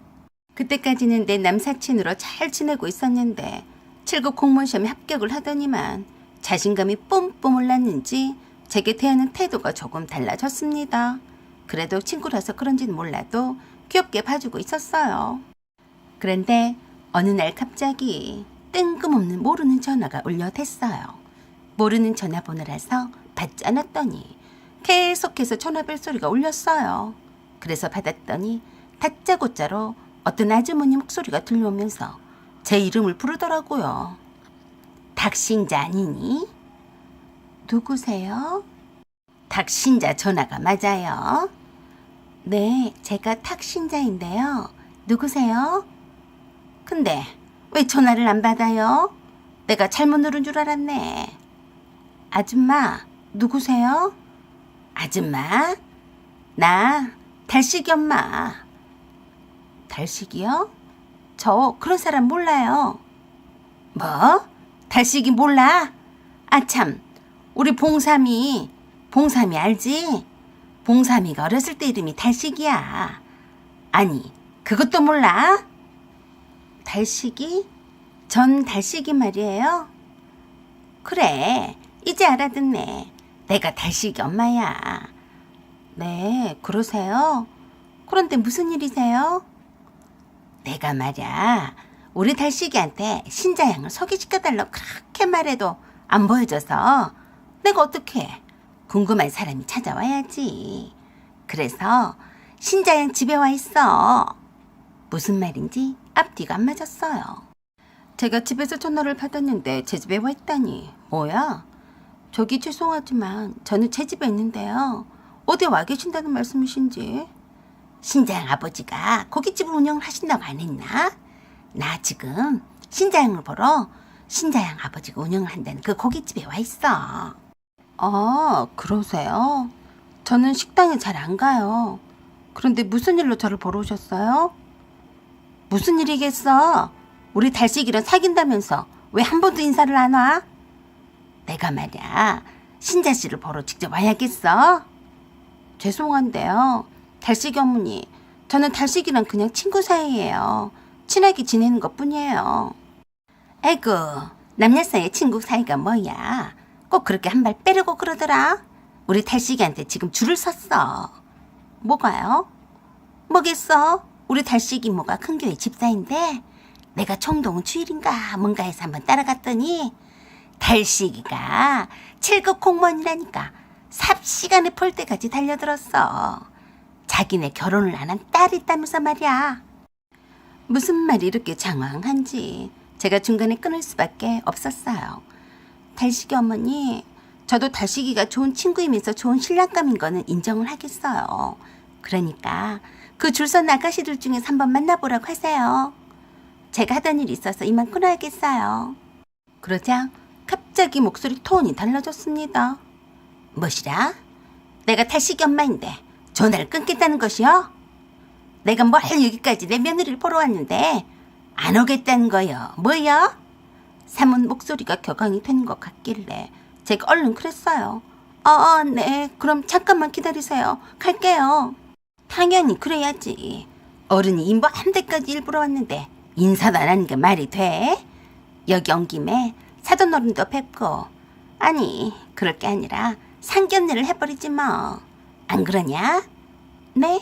Speaker 1: 그때까지는 내 남사친으로 잘 지내고 있었는데 7급 공무원 시험에 합격을 하더니만 자신감이 뿜뿜 올랐는지 제게 대하는 태도가 조금 달라졌습니다. 그래도 친구라서 그런지는 몰라도 귀엽게 봐주고 있었어요. 그런데 어느 날 갑자기 뜬금없는 모르는 전화가 울려댔어요. 모르는 전화번호라서 받지 않았더니 계속해서 전화벨 소리가 울렸어요. 그래서 받았더니 다짜고짜로 어떤 아주머니 목소리가 들려오면서 제 이름을 부르더라고요. 닥신자 아니니? 누구세요? 닥신자 전화가 맞아요. 네, 제가 탁신자인데요. 누구세요? 근데 왜 전화를 안 받아요? 내가 잘못 누른 줄 알았네. 아줌마, 누구세요? 아줌마? 나 달식이 엄마. 달식이요? 저 그런 사람 몰라요. 뭐? 달식이 몰라? 아참, 우리 봉삼이 알지? 봉삼이가 어렸을 때 이름이 달식이야. 아니, 그것도 몰라? 달식이? 전 달식이 말이에요. 그래, 이제 알아듣네. 내가 달식이 엄마야. 네, 그러세요? 그런데 무슨 일이세요? 내가 말야, 우리 달식이한테 신자양을 소개시켜달라고 그렇게 말해도 안 보여줘서 내가 어떡해. 궁금한 사람이 찾아와야지. 그래서 신자양 집에 와 있어. 무슨 말인지 앞뒤가 안 맞았어요. 제가 집에서 전화를 받았는데 제 집에 와 있다니. 뭐야? 저기 죄송하지만 저는 제 집에 있는데요. 어디 와 계신다는 말씀이신지. 신자양 아버지가 고깃집을 운영을 하신다고 안 했나? 나 지금 신자양을 보러 신자양 아버지가 운영을 한다는 그 고깃집에 와 있어. 아, 그러세요? 저는 식당에 잘 안 가요. 그런데 무슨 일로 저를 보러 오셨어요? 무슨 일이겠어? 우리 달식이랑 사귄다면서 왜 한 번도 인사를 안 와? 내가 말이야, 신자 씨를 보러 직접 와야겠어? 죄송한데요. 달식이 어머니, 저는 달식이랑 그냥 친구 사이예요. 친하게 지내는 것뿐이에요. 아이고, 남녀 사이의 친구 사이가 뭐야. 꼭 그렇게 한 발 빼려고 그러더라. 우리 달식이한테 지금 줄을 섰어. 뭐가요? 뭐겠어? 우리 달식이 뭐가 큰 교회 집사인데 내가 총동 주일인가 뭔가 해서 한번 따라갔더니 달식이가 7급 공무원이라니까 삽시간에 볼 때까지 달려들었어. 자기네 결혼을 안 한 딸이 있다면서 말이야. 무슨 말이 이렇게 장황한지 제가 중간에 끊을 수밖에 없었어요. 달식이 어머니, 저도 달식이가 좋은 친구이면서 좋은 신랑감인 거는 인정을 하겠어요. 그러니까 그 줄 선 아가씨들 중에서 한번 만나보라고 하세요. 제가 하던 일이 있어서 이만 끊어야겠어요. 그러자 갑자기 목소리 톤이 달라졌습니다. 뭐시라? 내가 달식이 엄마인데 전화를 끊겠다는 것이요? 내가 뭘 여기까지 내 며느리를 보러 왔는데 안 오겠다는 거요. 뭐요? 사문 목소리가 격앙이 되는 것 같길래 제가 얼른 그랬어요. 네. 그럼 잠깐만 기다리세요. 갈게요. 당연히 그래야지. 어른이 인부 한 대까지 일부러 왔는데 인사도 안 하는 게 말이 돼? 여기 온 김에 사돈 어른도 뵙고, 아니 그럴 게 아니라 상견례를 해버리지 뭐. 안 그러냐? 네?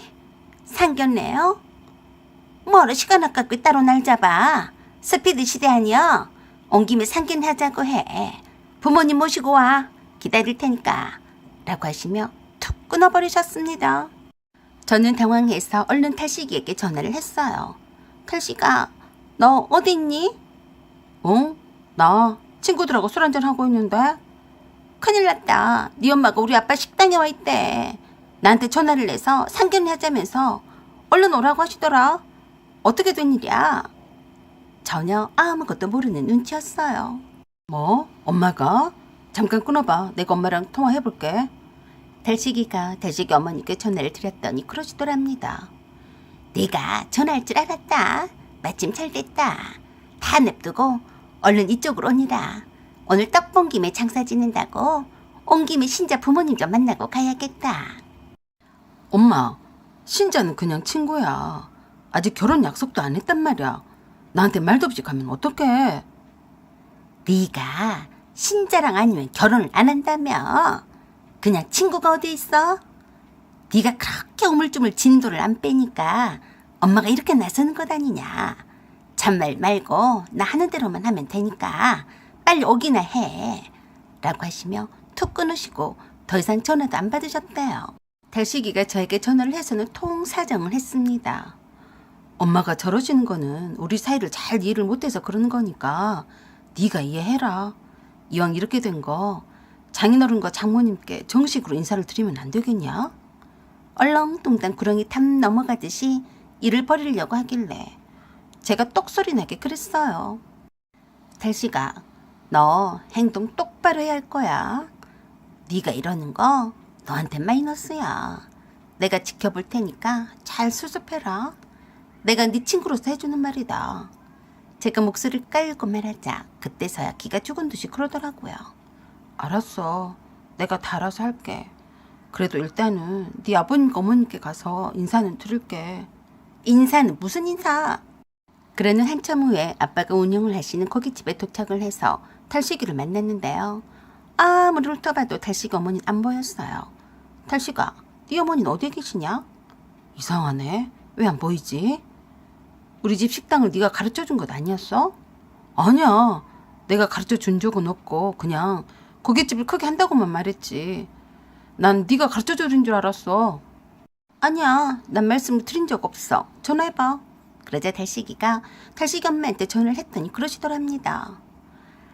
Speaker 1: 상견례요? 뭐로 시간 아깝게 따로 날 잡아. 스피드 시대 아니여. 온 김에 상견례 하자고 해. 부모님 모시고 와. 기다릴 테니까. 라고 하시며 툭 끊어버리셨습니다. 저는 당황해서 얼른 탈식이에게 전화를 했어요. 탈식아, 너 어디 있니? 나 친구들하고 술 한잔 하고 있는데. 큰일 났다. 네 엄마가 우리 아빠 식당에 와 있대. 나한테 전화를 해서 상견례 하자면서 얼른 오라고 하시더라. 어떻게 된 일이야? 전혀 아무것도 모르는 눈치였어요. 뭐? 엄마가? 잠깐 끊어봐. 내가 엄마랑 통화해볼게. 달식이가 달식이 어머니께 전화를 드렸더니 그러시더랍니다. 네가 전화할 줄 알았다. 마침 잘 됐다. 다 냅두고 얼른 이쪽으로 오니라. 오늘 떡 본 김에 장사 지낸다고 온 김에 신자 부모님 좀 만나고 가야겠다. 엄마, 신자는 그냥 친구야. 아직 결혼 약속도 안 했단 말이야. 나한테 말도 없이 가면 어떡해? 네가 신자랑 아니면 결혼을 안 한다며. 그냥 친구가 어디 있어? 네가 그렇게 우물쭈물 진도를 안 빼니까 엄마가 이렇게 나서는 것 아니냐. 잔말 말고 나 하는 대로만 하면 되니까 빨리 오기나 해. 라고 하시며 툭 끊으시고 더 이상 전화도 안 받으셨대요. 달식이가 저에게 전화를 해서는 통사정을 했습니다. 엄마가 저러시는 거는 우리 사이를 잘 이해를 못해서 그러는 거니까 네가 이해해라. 이왕 이렇게 된 거 장인어른과 장모님께 정식으로 인사를 드리면 안 되겠냐? 얼렁뚱땅 구렁이 탐 넘어가듯이 일을 벌이려고 하길래 제가 똑소리 나게 그랬어요. 달식아, 너 행동 똑바로 해야 할 거야. 네가 이러는 거 너한테 마이너스야. 내가 지켜볼 테니까 잘 수습해라. 내가 네 친구로서 해주는 말이다. 제가 목소리를 깔고 말하자 그때서야 기가 죽은 듯이 그러더라고요. 알았어. 내가 다 알아서 할게. 그래도 일단은 네 아버님과 어머님께 가서 인사는 드릴게. 인사는 무슨 인사? 그러는 한참 후에 아빠가 운영을 하시는 고깃집에 도착을 해서 탈식이를 만났는데요. 아무리 훑어봐도 탈식이 어머니는 안 보였어요. 탈식아, 네 어머니는 어디에 계시냐? 이상하네. 왜 안 보이지? 우리 집 식당을 네가 가르쳐준 것 아니었어? 아니야. 내가 가르쳐준 적은 없고 그냥 고깃집을 크게 한다고만 말했지. 난 네가 가르쳐준 줄 알았어. 아니야. 난 말씀을 드린 적 없어. 전화해봐. 그러자 달식이가 달식이 엄마한테 전화를 했더니 그러시더랍니다.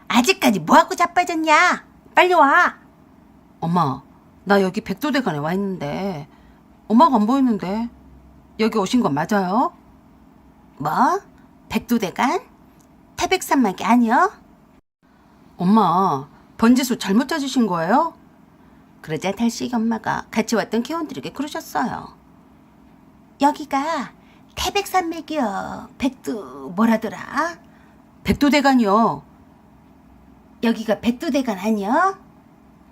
Speaker 1: 아직까지 뭐하고 자빠졌냐? 빨리 와. 엄마, 나 여기 백도대간에 와 있는데 엄마가 안 보이는데 여기 오신 건 맞아요? 뭐? 백도대간? 태백산막이 아니여? 엄마, 번지수 잘못 찾으신 거예요? 그러자 달식이 엄마가 같이 왔던 회원들에게 그러셨어요. 여기가 태백산맥이요. 뭐라더라? 백도대간이요. 여기가 백도대간 아니여?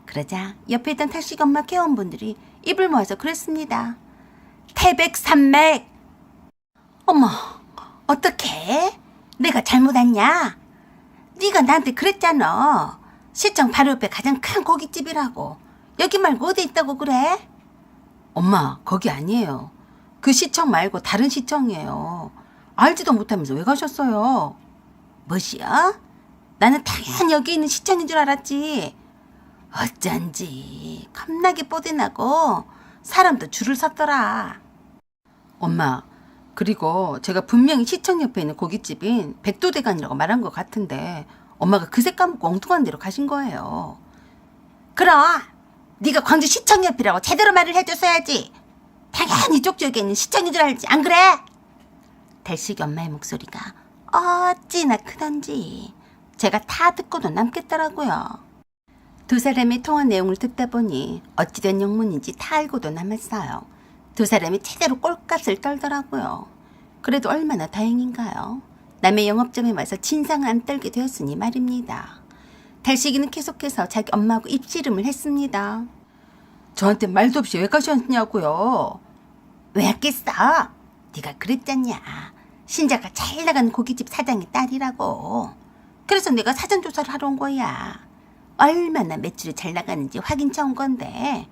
Speaker 1: 그러자 옆에 있던 달식이 엄마 회원분들이 입을 모아서 그랬습니다. 태백산맥. 어머, 어떡해? 내가 잘못 왔냐? 네가 나한테 그랬잖아. 시청 바로 옆에 가장 큰 고깃집이라고. 여기 말고 어디 있다고 그래? 엄마, 거기 아니에요. 그 시청 말고 다른 시청이에요. 알지도 못하면서 왜 가셨어요? 뭐시여? 나는 당연히 여기 있는 시청인 줄 알았지. 어쩐지 겁나게 뽀대나고 사람도 줄을 섰더라. 엄마, 그리고 제가 분명히 시청 옆에 있는 고깃집인 백도대간이라고 말한 것 같은데 엄마가 그새 까먹고 엉뚱한 데로 가신 거예요. 그럼 네가 광주시청 옆이라고 제대로 말을 해줬어야지. 당연히 이쪽 지역에 있는 시청인 줄 알지, 안 그래? 달식이 엄마의 목소리가 어찌나 크던지 제가 다 듣고도 남겠더라고요. 두 사람의 통화 내용을 듣다 보니 어찌된 영문인지 다 알고도 남았어요. 두 사람이 제대로 꼴값을 떨더라고요. 그래도 얼마나 다행인가요? 남의 영업점에 와서 진상을 안 떨게 되었으니 말입니다. 달식이는 계속해서 자기 엄마하고 입씨름을 했습니다. 저한테 말도 없이 왜 가셨냐고요? 왜 했겠어? 네가 그랬잖냐. 신자가 잘 나가는 고깃집 사장의 딸이라고. 그래서 내가 사전조사를 하러 온 거야. 얼마나 매출이 잘 나가는지 확인차 온 건데.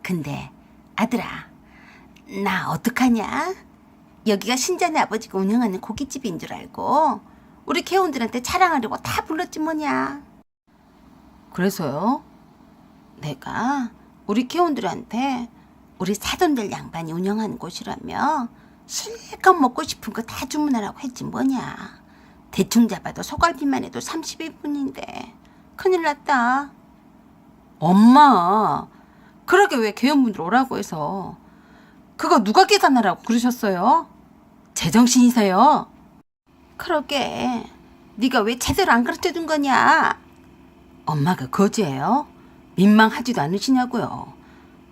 Speaker 1: 근데 아들아, 나 어떡하냐? 여기가 신자네 아버지가 운영하는 고깃집인 줄 알고 우리 개혼들한테 자랑하려고 다 불렀지 뭐냐. 그래서요? 내가 우리 개혼들한테 우리 사돈들 양반이 운영하는 곳이라며 실컷 먹고 싶은 거 다 주문하라고 했지 뭐냐. 대충 잡아도 소갈비만 해도 32분인데 큰일 났다. 엄마, 그러게 왜 개혼분들 오라고 해서 그거 누가 계산하라고 그러셨어요? 제정신이세요? 그러게 네가 왜 제대로 안 가르쳐준 거냐. 엄마가 거지예요? 민망하지도 않으시냐고요.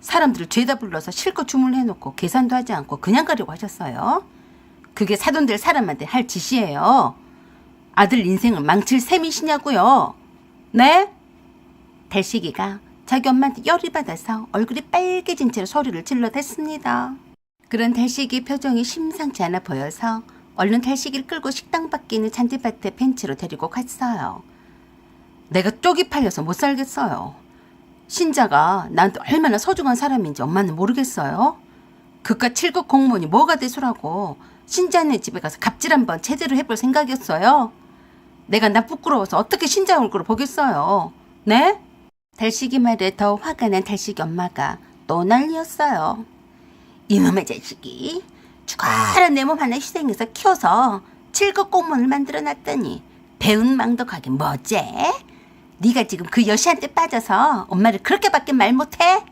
Speaker 1: 사람들을 죄다 불러서 실컷 주문해놓고 계산도 하지 않고 그냥 가려고 하셨어요? 그게 사돈들 사람한테 할 짓이에요. 아들 인생을 망칠 셈이시냐고요. 네? 달식이가 자기 엄마한테 열이 받아서 얼굴이 빨개진 채로 소리를 질러댔습니다. 그런 달식이 표정이 심상치 않아 보여서 얼른 달식이를 끌고 식당 밖에 있는 잔디밭에 벤치로 데리고 갔어요. 내가 쪽이 팔려서 못 살겠어요. 신자가 나한테 얼마나 소중한 사람인지 엄마는 모르겠어요? 그깟 7급 공무원이 뭐가 대수라고 신자네 집에 가서 갑질 한번 제대로 해볼 생각이었어요? 내가 나 부끄러워서 어떻게 신자 얼굴을 보겠어요? 네? 달식이 말에 더 화가 난 달식이 엄마가 또 난리였어요. 이놈의 자식이 죽어라 내 몸 하나 희생해서 키워서 7급 공무원을 만들어놨더니 배은망덕하게 뭐지? 네가 지금 그 여시한테 빠져서 엄마를 그렇게밖에 말 못해?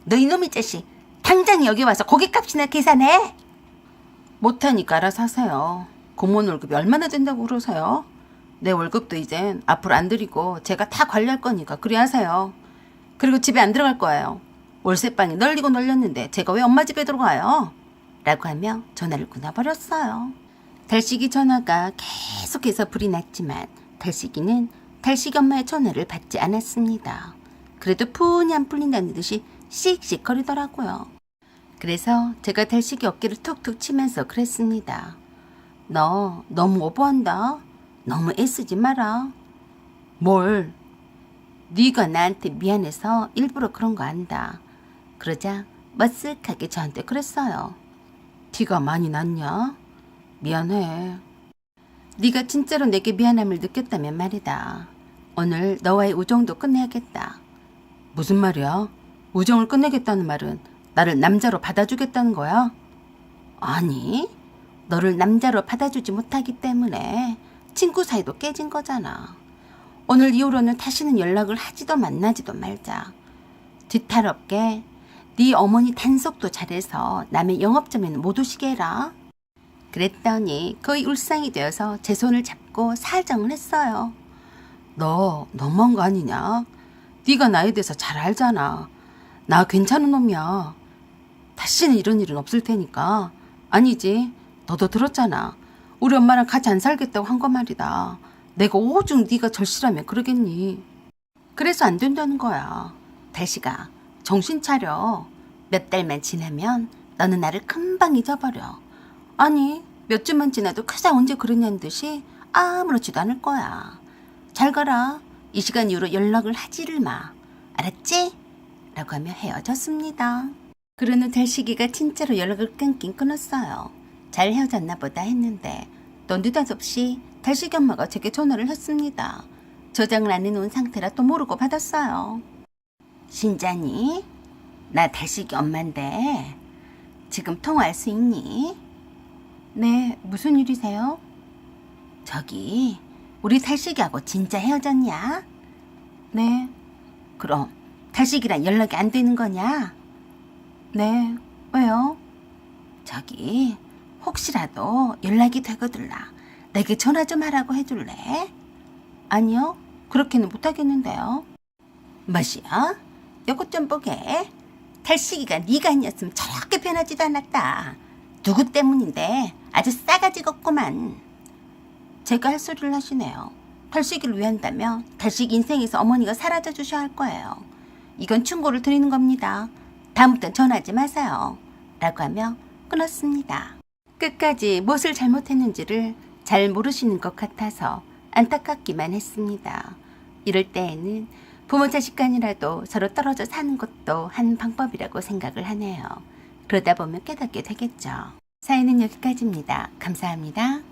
Speaker 1: 너 이놈의 자식 당장 여기 와서 고깃값이나 계산해. 못하니까 알아서 하세요. 공무원 월급이 얼마나 된다고 그러세요? 내 월급도 이젠 앞으로 안 드리고 제가 다 관리할 거니까 그리 하세요. 그리고 집에 안 들어갈 거예요. 월세방이 널리고 널렸는데 제가 왜 엄마 집에 들어가요? 라고 하며 전화를 끊어버렸어요. 달식이 전화가 계속해서 불이 났지만 달식이는 달식이 엄마의 전화를 받지 않았습니다. 그래도 푼이 안 풀린다는 듯이 씩씩거리더라고요. 그래서 제가 달식이 어깨를 툭툭 치면서 그랬습니다. 너 너무 오버한다. 너무 애쓰지 마라. 뭘? 네가 나한테 미안해서 일부러 그런 거 안다. 그러자 머쓱하게 저한테 그랬어요. 티가 많이 났냐? 미안해. 네가 진짜로 내게 미안함을 느꼈다면 말이다. 오늘 너와의 우정도 끝내야겠다. 무슨 말이야? 우정을 끝내겠다는 말은 나를 남자로 받아주겠다는 거야? 아니, 너를 남자로 받아주지 못하기 때문에 친구 사이도 깨진 거잖아. 오늘 이후로는 다시는 연락을 하지도 만나지도 말자. 뒤탈없게 네 어머니 단속도 잘해서 남의 영업점에는 못 오시게 해라. 그랬더니 거의 울상이 되어서 제 손을 잡고 사정을 했어요. 너 너무한 거 아니냐? 네가 나에 대해서 잘 알잖아. 나 괜찮은 놈이야. 다시는 이런 일은 없을 테니까. 아니지, 너도 들었잖아. 우리 엄마랑 같이 안 살겠다고 한 거 말이다. 내가 오죽 네가 절실하면 그러겠니. 그래서 안 된다는 거야. 달식아, 정신 차려. 몇 달만 지나면 너는 나를 금방 잊어버려. 아니, 몇 주만 지나도 그자 언제 그랬냐는 듯이 아무렇지도 않을 거야. 잘 가라. 이 시간 이후로 연락을 하지를 마. 알았지? 라고 하며 헤어졌습니다. 그런 후 달식이가 진짜로 연락을 끊긴 끊었어요. 잘 헤어졌나 보다 했는데 또 느닷없이 달식이 엄마가 제게 전화를 했습니다. 저장을 안 해놓은 상태라 또 모르고 받았어요. 신자니? 나 달식이 엄마인데 지금 통화할 수 있니? 네, 무슨 일이세요? 저기 우리 달식이하고 진짜 헤어졌냐? 네. 그럼 달식이랑 연락이 안 되는 거냐? 네, 왜요? 저기 혹시라도 연락이 되거들라 내게 전화 좀 하라고 해줄래? 아니요, 그렇게는 못하겠는데요. 뭐시여? 요것 좀 보게. 달식이가 네가 아니었으면 저렇게 변하지도 않았다. 누구 때문인데 아주 싸가지 없구만. 제가 할 소리를 하시네요. 달식이를 위한다면 달식 인생에서 어머니가 사라져 주셔야 할 거예요. 이건 충고를 드리는 겁니다. 다음부턴 전화하지 마세요. 라고 하며 끊었습니다. 끝까지 무엇을 잘못했는지를 잘 모르시는 것 같아서 안타깝기만 했습니다. 이럴 때에는 부모 자식 간이라도 서로 떨어져 사는 것도 한 방법이라고 생각을 하네요. 그러다 보면 깨닫게 되겠죠. 사연은 여기까지입니다. 감사합니다.